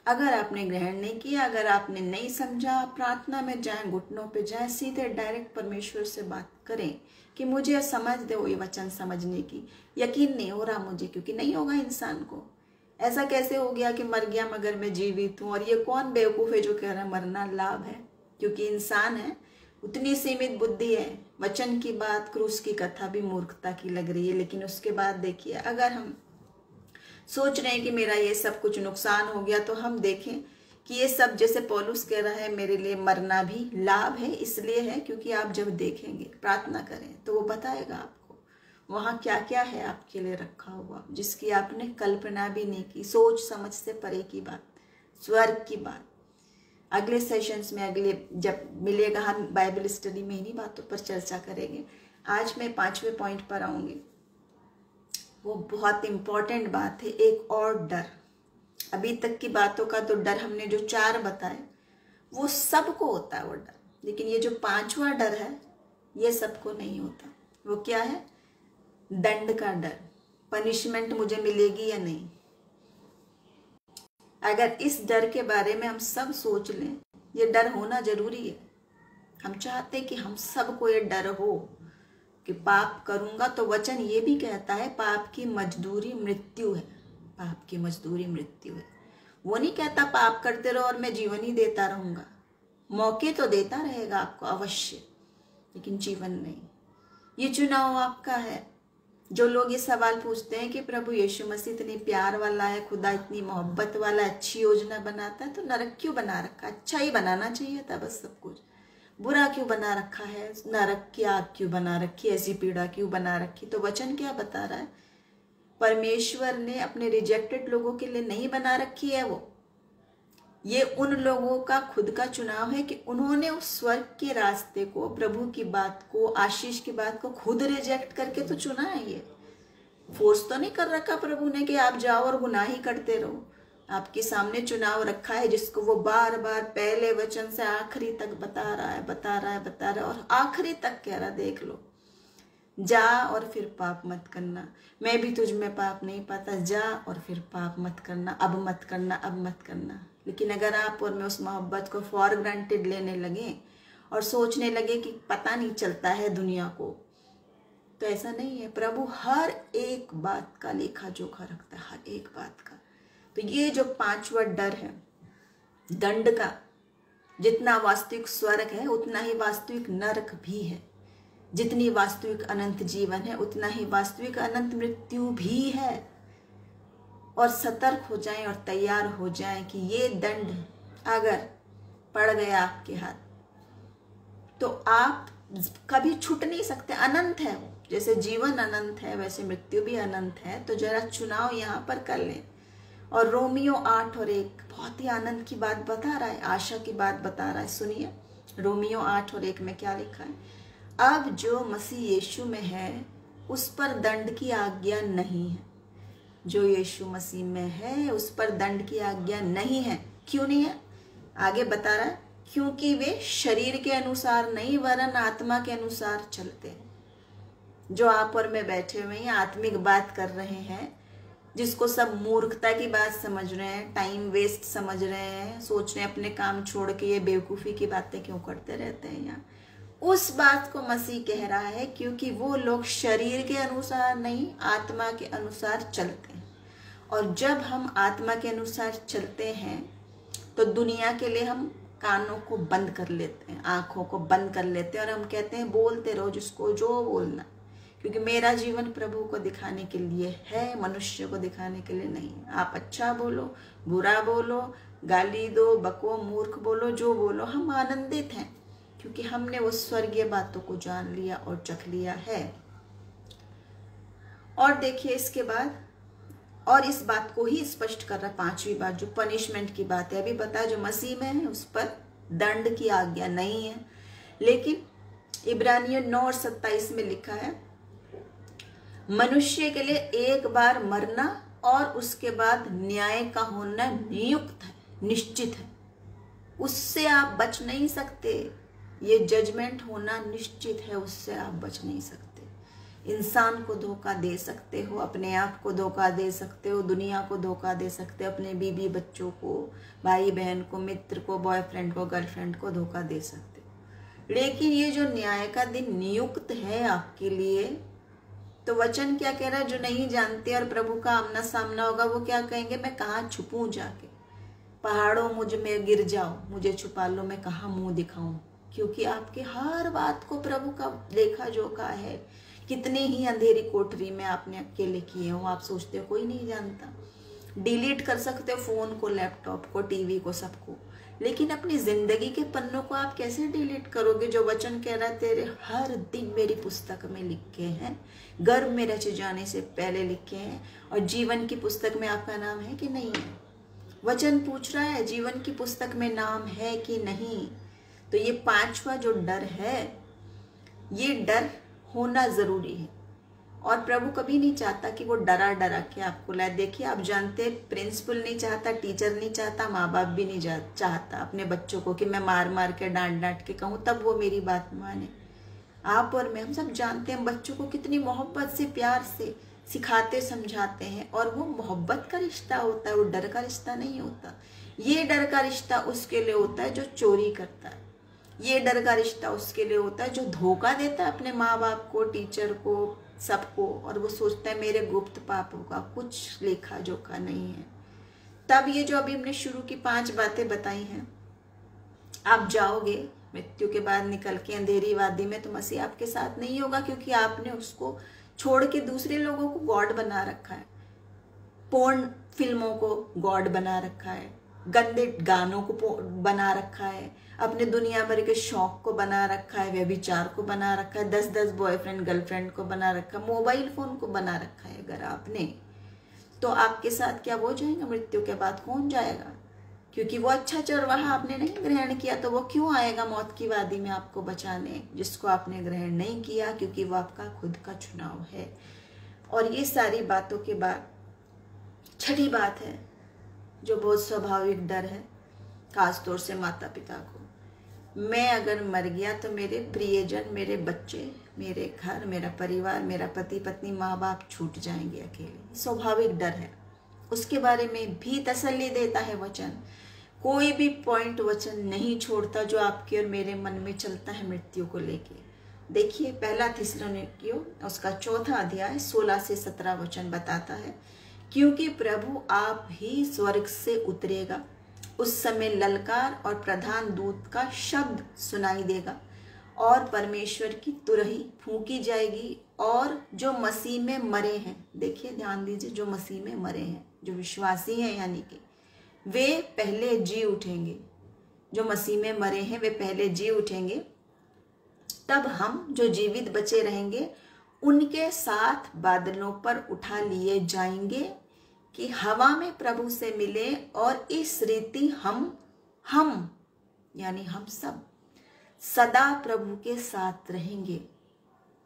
अगर आपने ग्रहण नहीं किया, अगर आपने नहीं समझा, प्रार्थना में जाएं, घुटनों पे जाएं, सीधे डायरेक्ट परमेश्वर से बात करें कि मुझे समझ दो ये वचन समझने की। यकीन नहीं हो रहा मुझे, क्योंकि नहीं होगा इंसान को। ऐसा कैसे हो गया कि मर गया मगर मैं जीवित हूँ, और ये कौन बेवकूफ़ है जो कह रहा है मरना लाभ है। क्योंकि इंसान है, उतनी सीमित बुद्धि है। वचन की बात, क्रूस की कथा भी मूर्खता की लग रही है, लेकिन उसके बाद देखिए, अगर हम सोच रहे हैं कि मेरा ये सब कुछ नुकसान हो गया, तो हम देखें कि ये सब, जैसे पौलुस कह रहा है, मेरे लिए मरना भी लाभ है। इसलिए है क्योंकि आप जब देखेंगे, प्रार्थना करें, तो वो बताएगा आपको वहाँ क्या क्या है आपके लिए रखा हुआ, जिसकी आपने कल्पना भी नहीं की, सोच समझ से परे की बात, स्वर्ग की बात। अगले सेशंस में, अगले जब मिलेगा, हम बाइबल स्टडी में इन्हीं बातों पर चर्चा करेंगे। आज मैं 5वें पॉइंट पर आऊँगी। वो बहुत इम्पॉर्टेंट बात है, एक और डर। अभी तक की बातों का तो डर हमने जो 4 बताए वो सबको होता है वो डर, लेकिन ये जो 5वां डर है ये सबको नहीं होता। वो क्या है? दंड का डर, पनिशमेंट मुझे मिलेगी या नहीं। अगर इस डर के बारे में हम सब सोच लें, ये डर होना जरूरी है। हम चाहते हैं कि हम सबको ये डर हो कि पाप करूंगा, तो वचन ये भी कहता है पाप की मजदूरी मृत्यु है। पाप की मजदूरी मृत्यु है। वो नहीं कहता पाप करते रहो और मैं जीवन ही देता रहूंगा। मौके तो देता रहेगा आपको अवश्य, लेकिन जीवन नहीं। ये चुनाव आपका है। जो लोग ये सवाल पूछते हैं कि प्रभु यीशु मसीह इतनी प्यार वाला है, खुदा इतनी मोहब्बत वाला, अच्छी योजना बनाता है, तो नरक क्यों बना रखा? अच्छा ही बनाना चाहिए था बस सब कुछ। बुरा क्यों बना रखा है? नरक की आग क्यों बना रखी? ऐसी पीड़ा क्यों बना रखी? तो वचन क्या बता रहा है? परमेश्वर ने अपने रिजेक्टेड लोगों के लिए नहीं बना रखी है वो। ये उन लोगों का खुद का चुनाव है कि उन्होंने उस स्वर्ग के रास्ते को, प्रभु की बात को, आशीष की बात को खुद रिजेक्ट करके तो चुना है। ये फोर्स तो नहीं कर रखा प्रभु ने कि आप जाओ और गुनाह ही करते रहो। आपके सामने चुनाव रखा है, जिसको वो बार बार पहले वचन से आखिरी तक बता रहा है, और आखिरी तक कह रहा देख लो, जा और फिर पाप मत करना, मैं भी तुझ में पाप नहीं पाता, जा और फिर पाप मत करना, अब मत करना, अब मत करना। लेकिन अगर आप और मैं उस मोहब्बत को फॉर ग्रांटेड लेने लगे और सोचने लगे कि पता नहीं चलता है दुनिया को, तो ऐसा नहीं है। प्रभु हर एक बात का लेखा जोखा रखता है, हर एक बात का। तो ये जो 5वां डर है दंड का, जितना वास्तविक स्वर्ग है उतना ही वास्तविक नरक भी है। जितनी वास्तविक अनंत जीवन है उतना ही वास्तविक अनंत मृत्यु भी है। और सतर्क हो जाएं और तैयार हो जाएं कि ये दंड अगर पड़ गया आपके हाथ तो आप कभी छूट नहीं सकते। अनंत है वो, जैसे जीवन अनंत है वैसे मृत्यु भी अनंत है। तो जरा चुनाव यहाँ पर कर लें। और रोमियो 8 और 1 बहुत ही आनंद की बात बता रहा है, आशा की बात बता रहा है। सुनिए रोमियो 8 और 1 में क्या लिखा है? अब जो मसीह यीशु में है उस पर दंड की आज्ञा नहीं है। जो यीशु मसीह में है उस पर दंड की आज्ञा नहीं है। क्यों नहीं है? आगे बता रहा है, क्योंकि वे शरीर के अनुसार नहीं वरन आत्मा के अनुसार चलते हैं। जो आप और मैं बैठे हुए हैं, आत्मिक बात कर रहे हैं, जिसको सब मूर्खता की बात समझ रहे हैं, टाइम वेस्ट समझ रहे हैं, सोच रहे हैं अपने काम छोड़ के ये बेवकूफ़ी की बातें क्यों करते रहते हैं यहाँ, उस बात को मसीह कह रहा है, क्योंकि वो लोग शरीर के अनुसार नहीं, आत्मा के अनुसार चलते हैं। और जब हम आत्मा के अनुसार चलते हैं तो दुनिया के लिए हम कानों को बंद कर लेते हैं, आंखों को बंद कर लेते हैं, और हम कहते हैं बोलते रहो जिसको जो बोलना, क्योंकि मेरा जीवन प्रभु को दिखाने के लिए है, मनुष्य को दिखाने के लिए नहीं। आप अच्छा बोलो, बुरा बोलो, गाली दो, बको, मूर्ख बोलो, जो बोलो, हम आनंदित हैं, क्योंकि हमने वो स्वर्गीय बातों को जान लिया और चख लिया है। और देखिए इसके बाद, और इस बात को ही स्पष्ट कर रहा पांचवी बात, जो पनिशमेंट की बात है। अभी बताया जो मसीह में है उस पर दंड की आज्ञा नहीं है, लेकिन इब्रानियों 9:27 में लिखा है, मनुष्य के लिए एक बार मरना और उसके बाद न्याय का होना नियुक्त है, निश्चित है, उससे आप बच नहीं सकते। ये जजमेंट होना निश्चित है, उससे आप बच नहीं सकते। इंसान को धोखा दे सकते हो, अपने आप को धोखा दे सकते हो, दुनिया को धोखा दे सकते हो, अपने बीवी बच्चों को, भाई बहन को, मित्र को, बॉयफ्रेंड को, गर्लफ्रेंड को धोखा दे सकते हो। लेकिन ये जो न्याय का दिन नियुक्त है आपके लिए, तो वचन क्या कह रहा है, जो नहीं जानते और प्रभु का आमना सामना होगा वो क्या कहेंगे, मैं कहाँ छुपूं जाके, पहाड़ों मुझ में गिर जाओ, मुझे छुपा लो, मैं कहाँ मुंह दिखाऊं, क्योंकि आपके हर बात को प्रभु का लेखा जोखा है। कितनी ही अंधेरी कोठरी में आपने अकेले किए हो, आप सोचते हो कोई नहीं जानता। डिलीट कर सकते हो फोन को, लैपटॉप को, टीवी को, सबको, लेकिन अपनी जिंदगी के पन्नों को आप कैसे डिलीट करोगे, जो वचन कह रहा है तेरे हर दिन मेरी पुस्तक में लिखे हैं, गर्भ में रचे जाने से पहले लिखे हैं, और जीवन की पुस्तक में आपका नाम है कि नहीं है। वचन पूछ रहा है जीवन की पुस्तक में नाम है कि नहीं। तो ये पांचवा जो डर है, ये डर होना जरूरी है, और प्रभु कभी नहीं चाहता कि वो डरा डरा के आपको लाए। देखिए आप जानते हैं, प्रिंसिपल नहीं चाहता, टीचर नहीं चाहता, माँ बाप भी नहीं चाहता अपने बच्चों को कि मैं मार मार के डांट डांट के कहूँ तब वो मेरी बात माने। आप और मैं, हम सब जानते हैं बच्चों को कितनी मोहब्बत से, प्यार से सिखाते समझाते हैं, और वो मोहब्बत का रिश्ता होता है, वो डर का रिश्ता नहीं होता। ये डर का रिश्ता उसके लिए होता है जो चोरी करता है, ये डर का रिश्ता उसके लिए होता है जो धोखा देता है अपने माँ बाप को, टीचर को, सबको, और वो सोचता है मेरे गुप्त पापों का कुछ लेखा जोखा नहीं है। तब ये जो अभी हमने शुरू की 5 बातें बताई हैं, आप जाओगे मृत्यु के बाद निकल के अंधेरी वादी में, तो मसीह आपके साथ नहीं होगा, क्योंकि आपने उसको छोड़ के दूसरे लोगों को गॉड बना रखा है, पोर्न फिल्मों को गॉड बना रखा है, गंदे गानों को बना रखा है, अपने दुनिया भर के शौक को बना रखा है, व्यभिचार को बना रखा है, 10-10 बॉयफ्रेंड गर्लफ्रेंड को बना रखा है, मोबाइल फोन को बना रखा है अगर आपने, तो आपके साथ क्या वो जाएगा मृत्यु के बाद? कौन जाएगा? क्योंकि वो अच्छा चरवाहा आपने नहीं ग्रहण किया, तो वो क्यों आएगा मौत की वादी में आपको बचाने, जिसको आपने ग्रहण नहीं किया, क्योंकि वो आपका खुद का चुनाव है। और ये सारी बातों के बाद छठी बात है जो बहुत स्वाभाविक डर है, खासतौर से माता पिता को। मैं अगर मर गया तो मेरे प्रियजन, मेरे बच्चे, मेरे घर, मेरा परिवार, मेरा पति पत्नी, माँ बाप छूट जाएंगे अकेले। स्वाभाविक डर है, उसके बारे में भी तसल्ली देता है वचन। कोई भी पॉइंट वचन नहीं छोड़ता जो आपके और मेरे मन में चलता है मृत्यु को लेके। देखिए 1 थिस्सलुनीकियों उसका 4 अध्याय 16 से 17 वचन बताता है, क्योंकि प्रभु आप ही स्वर्ग से उतरेगा, उस समय ललकार और प्रधान दूत का शब्द सुनाई देगा, और परमेश्वर की तुरही फूंकी जाएगी, और जो मसीह में मरे हैं, देखिए ध्यान दीजिए, जो मसीह में मरे हैं, जो विश्वासी हैं, यानी कि वे पहले जी उठेंगे। जो मसीह में मरे हैं वे पहले जी उठेंगे, तब हम जो जीवित बचे रहेंगे उनके साथ बादलों पर उठा लिए जाएंगे कि हवा में प्रभु से मिले, और इस रीति हम यानी हम सब सदा प्रभु के साथ रहेंगे।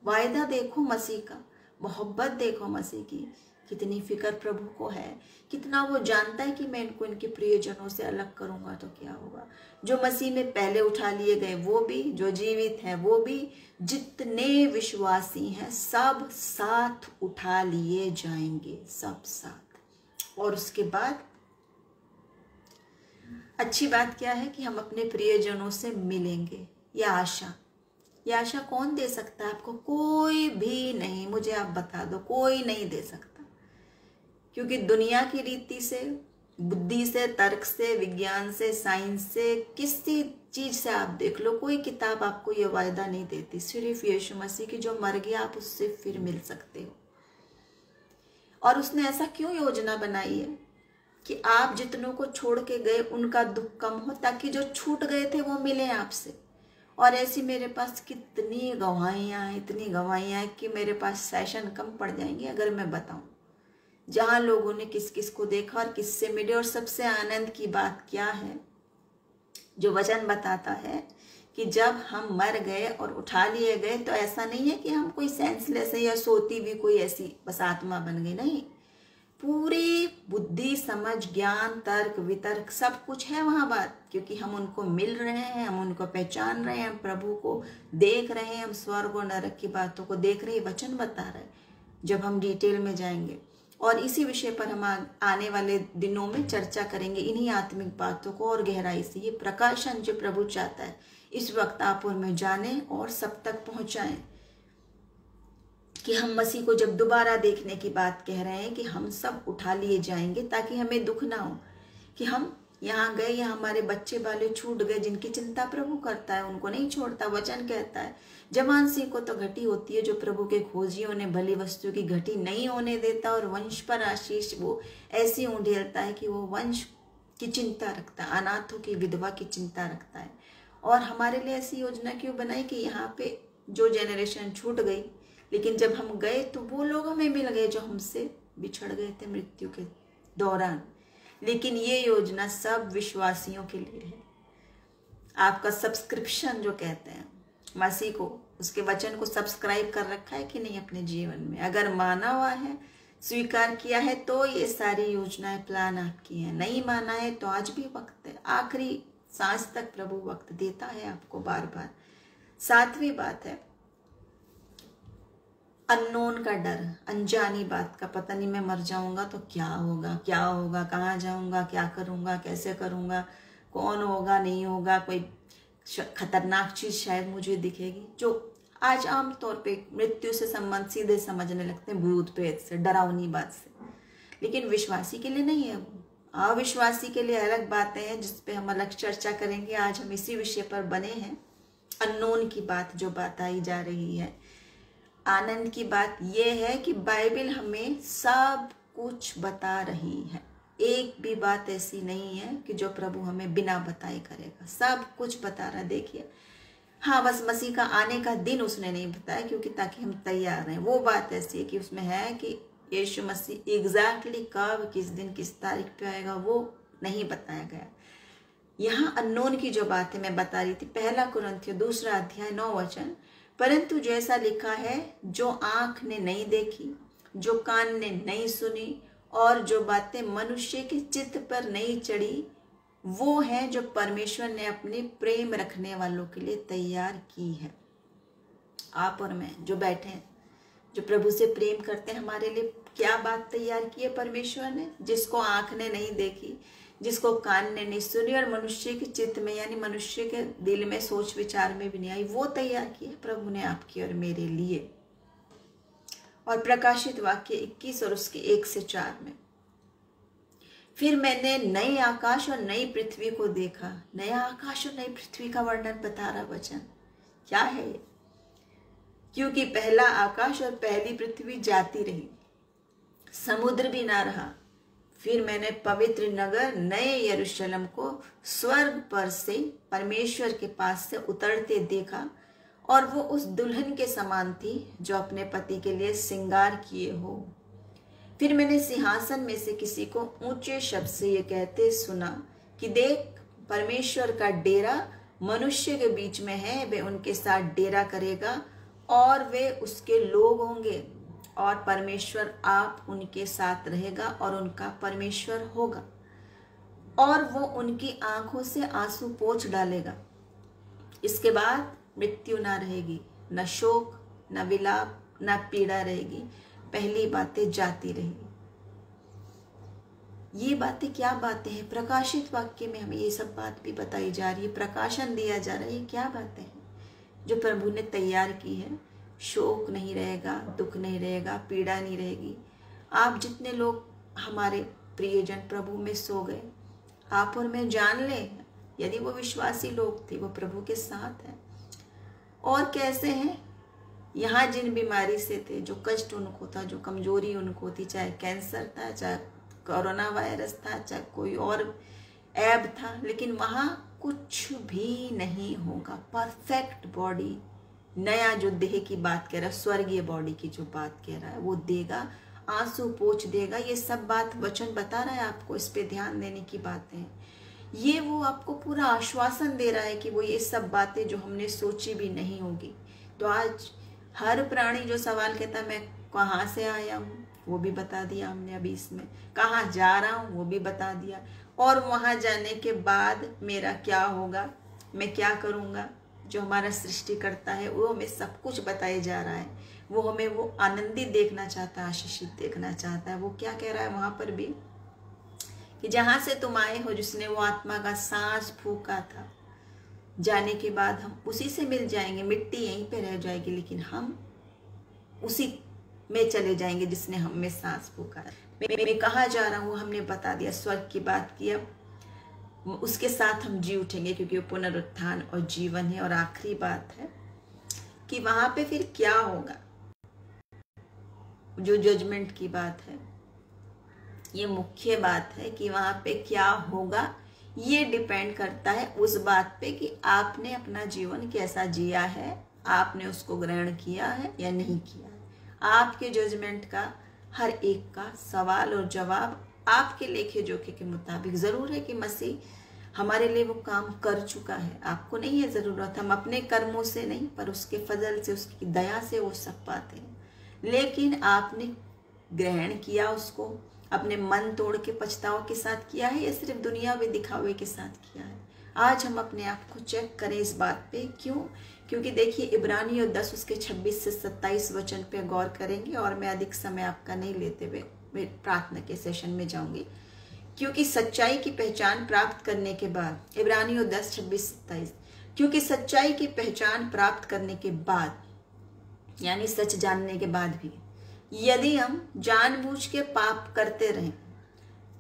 वायदा देखो मसीह का, मोहब्बत देखो मसीह की, कितनी फिक्र प्रभु को है, कितना वो जानता है कि मैं इनको इनके प्रियजनों से अलग करूंगा तो क्या होगा। जो मसीह में पहले उठा लिए गए वो भी, जो जीवित हैं वो भी, जितने विश्वासी हैं सब साथ उठा लिए जाएंगे, सब साथ। और उसके बाद अच्छी बात क्या है कि हम अपने प्रियजनों से मिलेंगे। यह आशा कौन दे सकता है आपको? कोई भी नहीं। मुझे आप बता दो, कोई नहीं दे सकता। क्योंकि दुनिया की रीति से, बुद्धि से, तर्क से, विज्ञान से, साइंस से, किसी चीज से आप देख लो, कोई किताब आपको ये वायदा नहीं देती। सिर्फ यीशु मसीह की जो मर गया, आप उससे फिर मिल सकते हो। और उसने ऐसा क्यों योजना बनाई है कि आप जितनों को छोड़ के गए उनका दुख कम हो, ताकि जो छूट गए थे वो मिले आपसे। और ऐसी मेरे पास कितनी गवाहियाँ हैं, इतनी गवाहियाँ हैं कि मेरे पास सेशन कम पड़ जाएंगे अगर मैं बताऊं, जहाँ लोगों ने किस किस को देखा और किससे मिले। और सबसे आनंद की बात क्या है, जो वचन बताता है कि जब हम मर गए और उठा लिए गए, तो ऐसा नहीं है कि हम कोई सेंसलेस है या सोती भी कोई ऐसी बस आत्मा बन गई, नहीं। पूरी बुद्धि, समझ, ज्ञान, तर्क, वितर्क सब कुछ है वहाँ बात। क्योंकि हम उनको मिल रहे हैं, हम उनको पहचान रहे हैं, हम प्रभु को देख रहे हैं, हम स्वर्ग और नरक की बातों को देख रहे हैं। वचन बता रहे हैं जब हम डिटेल में जाएंगे। और इसी विषय पर हम आने वाले दिनों में चर्चा करेंगे, इन्हीं आत्मिक बातों को और गहराई से। ये प्रकाशन जो प्रभु चाहता है इस वक्त आप और मैं जाने और सब तक पहुंचाएं, कि हम मसीह को जब दोबारा देखने की बात कह रहे हैं कि हम सब उठा लिए जाएंगे, ताकि हमें दुख ना हो कि हम यहाँ गए या हमारे बच्चे वाले छूट गए। जिनकी चिंता प्रभु करता है उनको नहीं छोड़ता। वचन कहता है जवान सिंह को तो घटी होती है, जो प्रभु के खोजियों ने भली वस्तु की घटी नहीं होने देता। और वंश पर आशीष वो ऐसी उंडेलता है कि वो वंश की चिंता रखता है, अनाथों की, विधवा की चिंता रखता है। और हमारे लिए ऐसी योजना क्यों बनाई कि यहाँ पे जो जेनरेशन छूट गई, लेकिन जब हम गए तो वो लोग हमें मिल गए जो हमसे बिछड़ गए थे मृत्यु के दौरान। लेकिन ये योजना सब विश्वासियों के लिए है। आपका सब्सक्रिप्शन जो कहते हैं, मसीह को, उसके वचन को सब्सक्राइब कर रखा है कि नहीं अपने जीवन में? अगर माना हुआ है, स्वीकार किया है, तो ये सारी योजनाएं, प्लान आपकी हैं। नहीं माना है तो आज भी वक्त है, आखिरी सांस तक प्रभु वक्त देता है आपको बार बार। 7वीं बात है अननोन का डर, अनजानी बात का। पता नहीं मैं मर जाऊंगा तो क्या होगा, कहाँ जाऊंगा, क्या करूंगा, कैसे करूंगा, कौन होगा, नहीं होगा, कोई खतरनाक चीज शायद मुझे दिखेगी। जो आज आम तौर पे मृत्यु से संबंध सीधे समझने लगते हैं, भूत प्रेत से, डरावनी बात से। लेकिन विश्वासी के लिए नहीं है वो। अविश्वासी के लिए अलग बातें हैं जिसपे हम अलग चर्चा करेंगे। आज हम इसी विषय पर बने हैं, अननोन की बात जो बताई जा रही है। आनंद की बात यह है कि बाइबल हमें सब कुछ बता रही है। एक भी बात ऐसी नहीं है कि जो प्रभु हमें बिना बताए करेगा। सब कुछ बता रहा है। देखिए, हाँ, बस मसीह का आने का दिन उसने नहीं बताया, क्योंकि ताकि हम तैयार रहें। वो बात ऐसी है कि उसमें है कि यीशु मसीह एग्जैक्टली कब, किस दिन, किस तारीख पे आएगा, वो नहीं बताया गया। यहाँ अननोन की जो बातें मैं बता रही थी, 1 कुरिन्थियों 2 अध्याय 9 वचन, परंतु जैसा लिखा है, जो आंख ने नहीं देखी, जो कान ने नहीं सुनी, और जो बातें मनुष्य के चित्त पर नहीं चढ़ी, वो है जो परमेश्वर ने अपने प्रेम रखने वालों के लिए तैयार की है। आप और मैं जो बैठे हैं, जो प्रभु से प्रेम करते हैं, हमारे लिए क्या बात तैयार की है परमेश्वर ने? जिसको आंख ने नहीं देखी, जिसको कान ने नहीं सुनी, और मनुष्य के चित्त में यानी मनुष्य के दिल में, सोच विचार में भी नहीं आई, वो तैयार की है प्रभु ने आपकी और मेरे लिए। और प्रकाशित वाक्य 21 और उसके 1 से 4 में, फिर मैंने नए आकाश और नई पृथ्वी को देखा। नया आकाश और नई पृथ्वी का वर्णन बता रहा वचन। क्या है ये? क्योंकि पहला आकाश और पहली पृथ्वी जाती रही, समुद्र भी ना रहा। फिर मैंने पवित्र नगर नए यरूशलेम को स्वर्ग पर से परमेश्वर के पास से उतरते देखा, और वो उस दुल्हन के समान थी जो अपने पति के लिए श्रृंगार किए हो। फिर मैंने सिंहासन में से किसी को ऊंचे शब्द से ये कहते सुना कि देख, परमेश्वर का डेरा मनुष्य के बीच में है, वे उनके साथ डेरा करेगा और वे उसके लोग होंगे, और परमेश्वर आप उनके साथ रहेगा और उनका परमेश्वर होगा, और वो उनकी आंखों से आंसू पोंछ डालेगा। इसके बाद मृत्यु ना रहेगी, न शोक, न विलाप, न पीड़ा रहेगी, पहली बातें जाती रहेगी। ये बातें क्या बातें हैं? प्रकाशित वाक्य में हमें ये सब बात भी बताई जा रही है, प्रकाशन दिया जा रहा है। ये क्या बातें हैं जो प्रभु ने तैयार की है? शोक नहीं रहेगा, दुख नहीं रहेगा, पीड़ा नहीं रहेगी। आप जितने लोग हमारे प्रियजन प्रभु में सो गए, आप और मैं जान लें, यदि वो विश्वासी लोग थे, वो प्रभु के साथ हैं। और कैसे हैं? यहाँ जिन बीमारी से थे, जो कष्ट उनको था, जो कमजोरी उनको थी, चाहे कैंसर था, चाहे कोरोना वायरस था, चाहे कोई और ऐब था, लेकिन वहाँ कुछ भी नहीं होगा। परफेक्ट बॉडी, नया जो देह की बात कह रहा है, स्वर्गीय बॉडी की जो बात कह रहा है, वो देगा, आंसू पोंछ देगा। ये सब बात वचन बता रहा है आपको, इस पे ध्यान देने की बातें हैं। ये वो आपको पूरा आश्वासन दे रहा है कि वो ये सब बातें जो हमने सोची भी नहीं होगी। तो आज हर प्राणी जो सवाल कहता है, मैं कहाँ से आया हूँ, वो भी बता दिया हमने अभी इसमें। कहाँ जा रहा हूँ, वो भी बता दिया। और वहाँ जाने के बाद मेरा क्या होगा, मैं क्या करूँगा। जो हमारा सृष्टि करता है वो हमें सब कुछ बताया जा रहा है। वो हमें वो आनंदित देखना चाहता है, आशीषित देखना चाहता है। वो क्या कह रहा है वहाँ पर भी कि जहाँ से तुम आए हो, जिसने वो आत्मा का सांस फूका था, जाने के बाद हम उसी से मिल जाएंगे। मिट्टी यहीं पे रह जाएगी, लेकिन हम उसी में चले जाएंगे जिसने हम में सांस फूका है। मैं कहाँ जा रहा हूँ हमने बता दिया, स्वर्ग की बात की। अब उसके साथ हम जी उठेंगे, क्योंकि वो पुनरुत्थान और जीवन है। और आखिरी बात है कि वहां पे फिर क्या होगा, जो जजमेंट की बात है, ये मुख्य बात है कि वहां पे क्या होगा। ये डिपेंड करता है उस बात पे कि आपने अपना जीवन कैसा जिया है, आपने उसको ग्रहण किया है या नहीं किया है। आपके जजमेंट का हर एक का सवाल और जवाब आपके लेखे जोखे के मुताबिक। जरूर है कि मसीह हमारे लिए वो काम कर चुका है, आपको नहीं है जरूरत। हम अपने कर्मों से नहीं, पर उसके फजल से, उसकी दया से वो सब पाते हैं। लेकिन आपने ग्रहण किया उसको, अपने मन तोड़ के पछताव के साथ किया है, या सिर्फ दुनियावी दिखावे के साथ किया है। आज हम अपने आप को चेक करें इस बात पे। क्यों? क्योंकि देखिए इब्रानियों 10 उसके 26 से 27 वचन पे गौर करेंगे। और मैं अधिक समय आपका नहीं लेते हुए मैं प्रार्थना के सेशन में जाऊंगी, क्योंकि सच्चाई की पहचान प्राप्त करने के बाद, इब्रानियों 10 26 27, क्योंकि सच्चाई की पहचान प्राप्त करने के बाद, यानी सच जानने के बाद भी यदि हम जानबूझ के पाप करते रहें,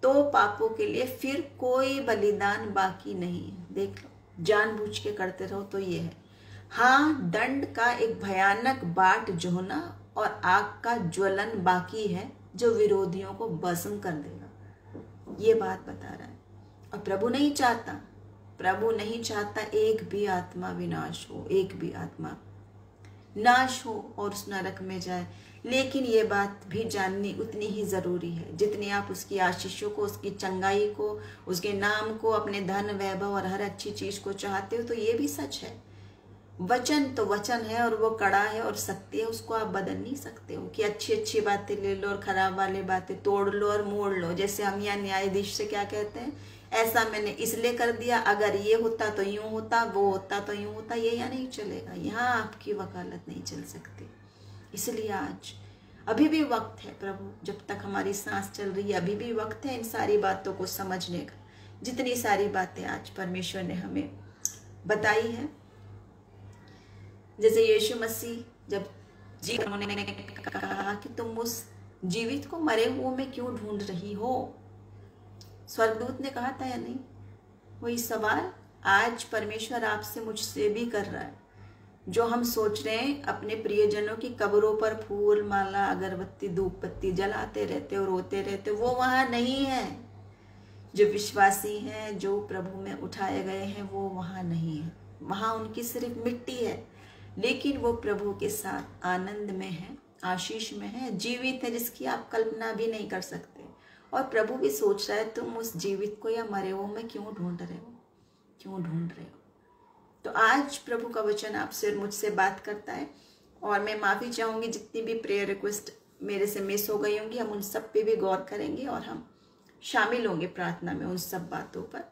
तो पापों के लिए फिर कोई बलिदान बाकी नहीं है। देख लो, जानबूझ के करते रहो तो ये है। हाँ, दंड का एक भयानक बाट जोहना और आग का ज्वलन बाकी है, जो विरोधियों को भस्म कर देगा। ये बात बता रहा है। और प्रभु नहीं चाहता एक भी आत्मा विनाश हो, एक भी आत्मा नाश हो और उस नरक में जाए। लेकिन ये बात भी जाननी उतनी ही जरूरी है जितनी आप उसकी आशीषों को, उसकी चंगाई को, उसके नाम को, अपने धन वैभव और हर अच्छी चीज को चाहते हो। तो ये भी सच है, वचन तो वचन है और वो कड़ा है और सत्य है, उसको आप बदल नहीं सकते हो कि अच्छी अच्छी बातें ले लो और खराब वाली बातें तोड़ लो और मोड़ लो। जैसे हम यहाँ न्यायाधीश से क्या कहते हैं, ऐसा मैंने इसलिए कर दिया, अगर ये होता तो यूं होता, वो होता तो यूं होता। ये यहाँ नहीं चलेगा, यहाँ आपकी वकालत नहीं चल सकती। इसलिए आज अभी भी वक्त है प्रभु, जब तक हमारी सांस चल रही है, अभी भी वक्त है इन सारी बातों को समझने का। जितनी सारी बातें आज परमेश्वर ने हमें बताई है, जैसे यीशु मसीह जब जी उन्होंने कहा कि तुम उस जीवित को मरे हुए में क्यों ढूंढ रही हो, स्वर्गदूत ने कहा था या नहीं? वही सवाल आज परमेश्वर आपसे मुझसे भी कर रहा है। जो हम सोच रहे हैं अपने प्रियजनों की कब्रों पर फूल माला अगरबत्ती धूप बत्ती जलाते रहते और रोते रहते, वो वहां नहीं है। जो विश्वासी हैं, जो प्रभु में उठाए गए हैं, वो वहां नहीं है। वहां उनकी सिर्फ मिट्टी है, लेकिन वो प्रभु के साथ आनंद में है, आशीष में है, जीवित है, जिसकी आप कल्पना भी नहीं कर सकते। और प्रभु भी सोच रहा है तुम उस जीवित को या मरे हुए में क्यों ढूंढ रहे हो, क्यों ढूंढ रहे हो। तो आज प्रभु का वचन आपसे और मुझसे बात करता है। और मैं माफ़ी चाहूँगी जितनी भी प्रेयर रिक्वेस्ट मेरे से मिस हो गई होंगी, हम उन सब पे भी गौर करेंगे और हम शामिल होंगे प्रार्थना में उन सब बातों पर।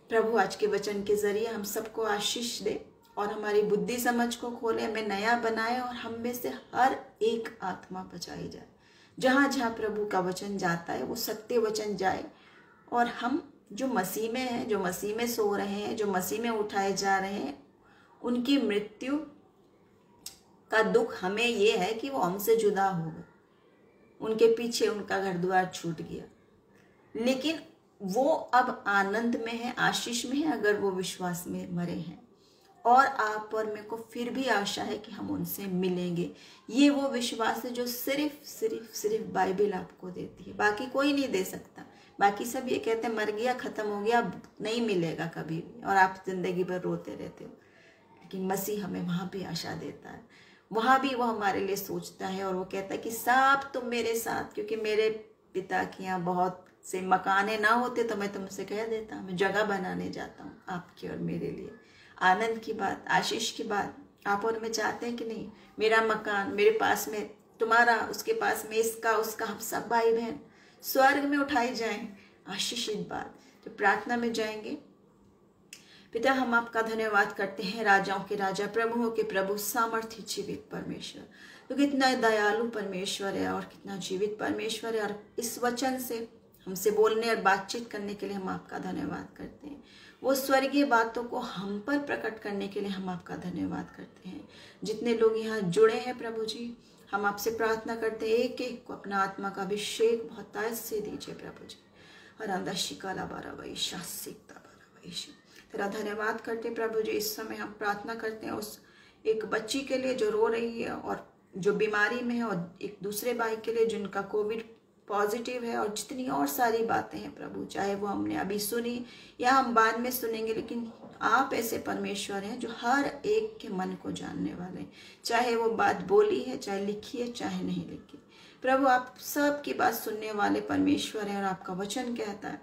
प्रभु आज के वचन के जरिए हम सबको आशीष दे और हमारी बुद्धि समझ को खोले, हमें नया बनाए और हम में से हर एक आत्मा बचाई जाए। जहाँ जहाँ प्रभु का वचन जाता है वो सत्य वचन जाए, और हम जो मसीह में हैं, जो मसीह में सो रहे हैं, जो मसीह में उठाए जा रहे हैं, उनकी मृत्यु का दुख हमें ये है कि वो हमसे जुदा हो गए, उनके पीछे उनका घर द्वार छूट गया, लेकिन वो अब आनंद में है, आशीष में है अगर वो विश्वास में मरे हैं। और आप और मेरे को फिर भी आशा है कि हम उनसे मिलेंगे। ये वो विश्वास है जो सिर्फ बाइबल आपको देती है, बाकी कोई नहीं दे सकता। बाकी सब ये कहते हैं मर गया, खत्म हो गया, अब नहीं मिलेगा कभी भी, और आप जिंदगी भर रोते रहते हो। लेकिन मसीह हमें वहाँ भी आशा देता है, वहाँ भी वो हमारे लिए सोचता है, और वो कहता है कि सब तुम मेरे साथ, क्योंकि मेरे पिता के यहाँ बहुत से मकाने ना होते तो मैं तुमसे कह देता, मैं जगह बनाने जाता हूँ आपके और मेरे लिए। आनंद की बात, आशीष की बात आप और मैं चाहते हैं कि नहीं? मेरा मकान मेरे पास में, तुम्हारा उसके पास में, इसका उसका, हम सब भाई बहन स्वर्ग में उठाए जाएं। आशीषित बात। तो प्रार्थना में जाएंगे। पिता, हम आपका धन्यवाद करते हैं, राजाओं के राजा, प्रभुओं के प्रभु, सामर्थ्य जीवित परमेश्वर, तो कितना दयालु परमेश्वर है और कितना जीवित परमेश्वर है। और इस वचन से हमसे बोलने और बातचीत करने के लिए हम आपका धन्यवाद करते हैं। वो स्वर्गीय बातों को हम पर प्रकट करने के लिए हम आपका धन्यवाद करते हैं। जितने लोग यहाँ जुड़े हैं प्रभु जी, हम आपसे प्रार्थना करते हैं एक एक को अपना आत्मा का अभिषेक बहुत तायत से दीजिए प्रभु जी। और शिकाला बारा वही शासिकता बारा वही, तेरा धन्यवाद करते प्रभु जी। इस समय हम प्रार्थना करते हैं उस एक बच्ची के लिए जो रो रही है और जो बीमारी में है, और एक दूसरे भाई के लिए जिनका कोविड पॉजिटिव है, और जितनी और सारी बातें हैं प्रभु, चाहे वो हमने अभी सुनी या हम बाद में सुनेंगे, लेकिन आप ऐसे परमेश्वर हैं जो हर एक के मन को जानने वाले हैं, चाहे वो बात बोली है, चाहे लिखी है, चाहे नहीं लिखी। प्रभु, आप सब की बात सुनने वाले परमेश्वर हैं, और आपका वचन कहता है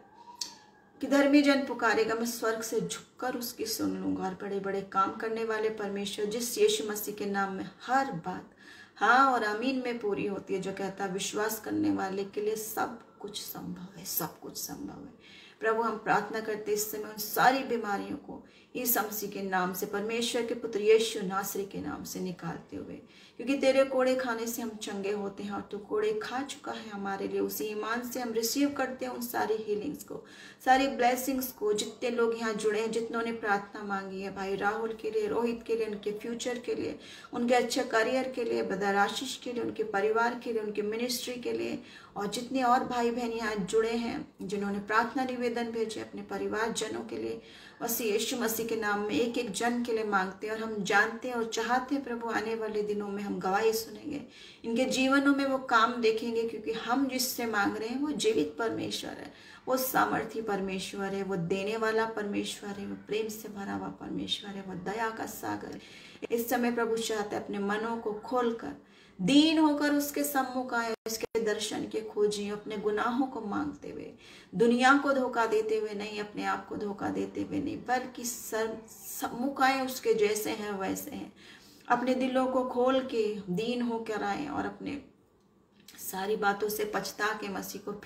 कि धर्मी जन पुकारेगा, मैं स्वर्ग से झुककर उसकी सुन लूंगा। और बड़े बड़े काम करने वाले परमेश्वर, जिस यीशु मसीह के नाम में हर बात हाँ और आमीन में पूरी होती है, जो कहता है विश्वास करने वाले के लिए सब कुछ संभव है, सब कुछ संभव है। प्रभु, हम प्रार्थना करते इस समय उन सारी बीमारियों को यीशु मसीह के नाम से, परमेश्वर के पुत्र यीशु नासरी के नाम से निकालते हुए, क्योंकि तेरे कोड़े खाने से हम चंगे होते हैं, और तू कोड़े खा चुका है हमारे लिए। उसी ईमान से हम रिसीव करते हैं उन सारी हीलिंग्स को, सारी ब्लेसिंग्स को। जितने लोग यहाँ जुड़े हैं, जितनों ने प्रार्थना मांगी है, भाई राहुल के लिए, रोहित के लिए, उनके फ्यूचर के लिए, उनके अच्छे करियर के लिए, ब्रदर आशीष के लिए, उनके परिवार के लिए, उनकी मिनिस्ट्री के लिए, और जितने और भाई बहन यहाँ जुड़े हैं जिन्होंने प्रार्थना निवेदन भेजे अपने परिवार जनों के लिए, बस यीशु मसीह के नाम में एक एक जन के लिए मांगते हैं। और हम जानते हैं और चाहते हैं प्रभु, आने वाले दिनों में हम गवाही सुनेंगे, इनके जीवनों में वो काम देखेंगे, क्योंकि हम जिससे मांग रहे हैं वो जीवित परमेश्वर है, वो सामर्थी परमेश्वर है, वो देने वाला परमेश्वर है, वो प्रेम से भरा हुआ परमेश्वर है, वो दया का सागर है। इस समय प्रभु चाहते हैं अपने मनों को खोलकर दीन होकर उसके सम्मुख आए, उसके दर्शन के खोजी, अपने गुनाहों को मांगते हुए, दुनिया को धोखा देते हुए नहीं, अपने आप को धोखा देते हुए नहीं, बल्कि सम्मुख आए, उसके जैसे हैं वैसे हैं। अपने दिलों को खोल के दीन होकर आए, और अपने सारी बातों से पछता के मसीह को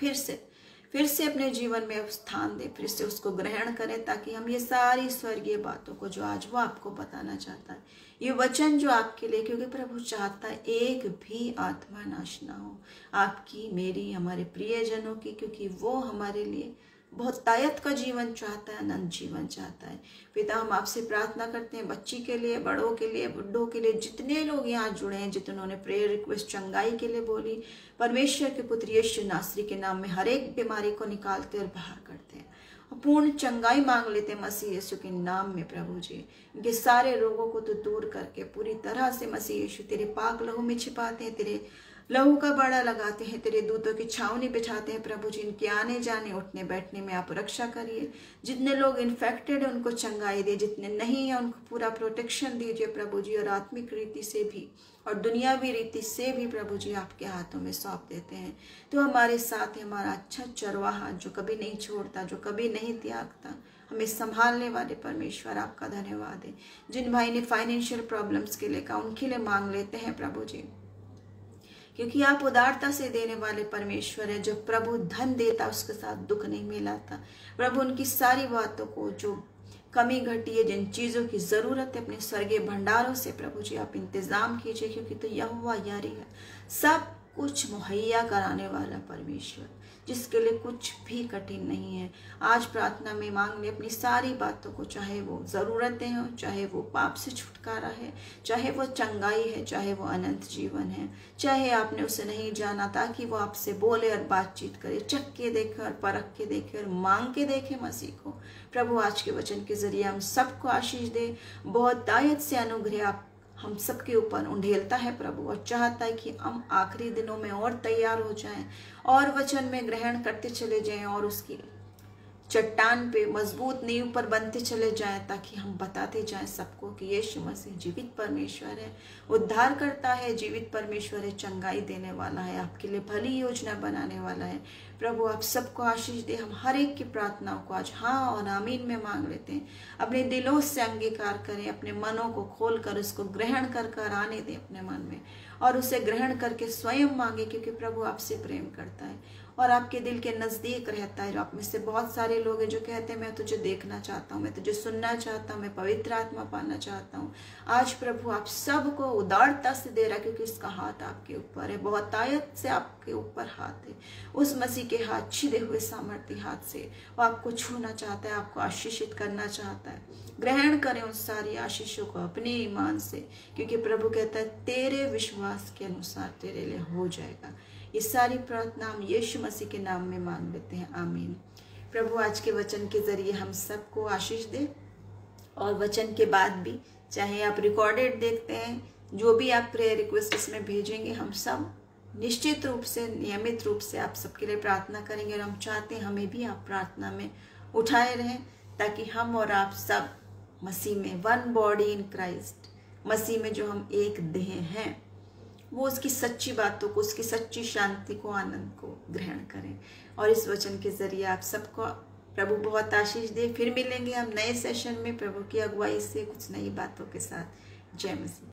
फिर से अपने जीवन में स्थान दे, फिर से उसको ग्रहण करें, ताकि हम ये सारी स्वर्गीय बातों को जो आज वो आपको बताना चाहता है, ये वचन जो आपके लिए, क्योंकि प्रभु चाहता है एक भी आत्मा नाश ना हो, आपकी, मेरी, हमारे प्रियजनों की, क्योंकि वो हमारे लिए बहुत तायत का जीवन चाहता है, अनंत जीवन चाहता है। पिता, हम आपसे प्रार्थना करते हैं बच्ची के लिए, बड़ों के लिए, बुढ़ों के लिए, जितने लोग यहाँ जुड़े हैं, जिन्होंने प्रेयर रिक्वेस्ट चंगाई के लिए बोली, परमेश्वर के पुत्र यीशु नासरी के नाम में हर एक बीमारी को निकालते और बाहर करते हैं, और पूर्ण चंगाई मांग लेते हैं मसीह यीशु के नाम में। प्रभु जी, इनके सारे रोगों को तो दूर करके पूरी तरह से मसीह यीशु तेरे पाक लहू में छिपाते हैं, तेरे लहू का बड़ा लगाते हैं, तेरे दूतों की छावनी बिछाते हैं। प्रभु जी, इनके आने जाने, उठने बैठने में आप रक्षा करिए। जितने लोग इन्फेक्टेड है उनको चंगाई दे, जितने नहीं है उनको पूरा प्रोटेक्शन दीजिए प्रभु जी। और आत्मिक रीति से भी और दुनियावी रीति से भी प्रभु जी आपके हाथों में सौंप देते हैं। तो हमारे साथ है हमारा अच्छा चरवाहा, जो कभी नहीं छोड़ता, जो कभी नहीं त्यागता, हमें संभालने वाले परमेश्वर, आपका धन्यवाद है। जिन भाई ने फाइनेंशियल प्रॉब्लम्स के लिए कहा, उनके लिए मांग लेते हैं प्रभु जी, क्योंकि आप उदारता से देने वाले परमेश्वर है। जो प्रभु धन देता उसके साथ दुख नहीं मिलाता। प्रभु, उनकी सारी बातों को जो कमी घटी है, जिन चीज़ों की ज़रूरत है, अपने स्वर्गीय भंडारों से प्रभु जी आप इंतज़ाम कीजिए, क्योंकि तो यहोवा यारी है, सब कुछ मुहैया कराने वाला परमेश्वर, जिसके लिए कुछ भी कठिन नहीं है। आज प्रार्थना में मांग ले अपनी सारी बातों को, चाहे वो ज़रूरतें हों, चाहे वो पाप से छुटकारा है, चाहे वो चंगाई है, चाहे वो अनंत जीवन है, चाहे आपने उसे नहीं जाना, ताकि वो आपसे बोले और बातचीत करे, चख के देखे और परख के देखे और मांग के देखे मसीह को। प्रभु आज के वचन के जरिए हम सबको आशीष दे। बहुत दायत से अनुग्रह आप हम सबके ऊपर उंडेलता है प्रभु, और चाहता है कि हम आखिरी दिनों में और तैयार हो जाएं और वचन में ग्रहण करते चले जाएं और उसकी चट्टान पे मजबूत नींव पर बनते चले जाएं, ताकि हम बताते जाएं सबको कि यीशु मसीह जीवित परमेश्वर है, उद्धार करता है, जीवित परमेश्वर है, चंगाई देने वाला है, आपके लिए भली योजना बनाने वाला है। प्रभु आप सबको आशीष दे। हम हर एक की प्रार्थनाओं को आज हाँ और आमीन में मांग लेते हैं। अपने दिलों से अंगीकार करें, अपने मनों को खोल कर उसको ग्रहण कर आने दें अपने मन में, और उसे ग्रहण करके स्वयं मांगे, क्योंकि प्रभु आपसे प्रेम करता है और आपके दिल के नज़दीक रहता है। आप में से बहुत सारे लोग हैं जो कहते हैं मैं तुझे देखना चाहता हूँ, मैं तुझे सुनना चाहता हूँ, मैं पवित्र आत्मा पाना चाहता हूँ। आज प्रभु आप सबको उदारता से दे रहा है, क्योंकि उसका हाथ आपके ऊपर है, बहुत आयत से आपके ऊपर हाथ है। उस मसीह के हाथ, छिदे हुए सामर्थ्य हाथ से वो आपको छूना चाहता है, आपको आशीषित करना चाहता है। ग्रहण करें उन सारी आशीषों को अपने ईमान से, क्योंकि प्रभु कहता है तेरे विश्वास के अनुसार तेरे लिए हो जाएगा। ये सारी प्रार्थना हम यीशु मसीह के नाम में मांग लेते हैं, आमीन। प्रभु आज के वचन के जरिए हम सबको आशीष दे, और वचन के बाद भी चाहे आप रिकॉर्डेड देखते हैं, जो भी आप प्रेयर रिक्वेस्ट इसमें भेजेंगे, हम सब निश्चित रूप से नियमित रूप से आप सबके लिए प्रार्थना करेंगे। और हम चाहते हैं हमें भी आप प्रार्थना में उठाए रहें, ताकि हम और आप सब मसीह में, वन बॉडी इन क्राइस्ट, मसीह में जो हम एक देह हैं, वो उसकी सच्ची बातों को, उसकी सच्ची शांति को, आनंद को ग्रहण करें। और इस वचन के जरिए आप सबको प्रभु बहुत आशीष दे। फिर मिलेंगे हम नए सेशन में प्रभु की अगुवाई से कुछ नई बातों के साथ। जय मसीह।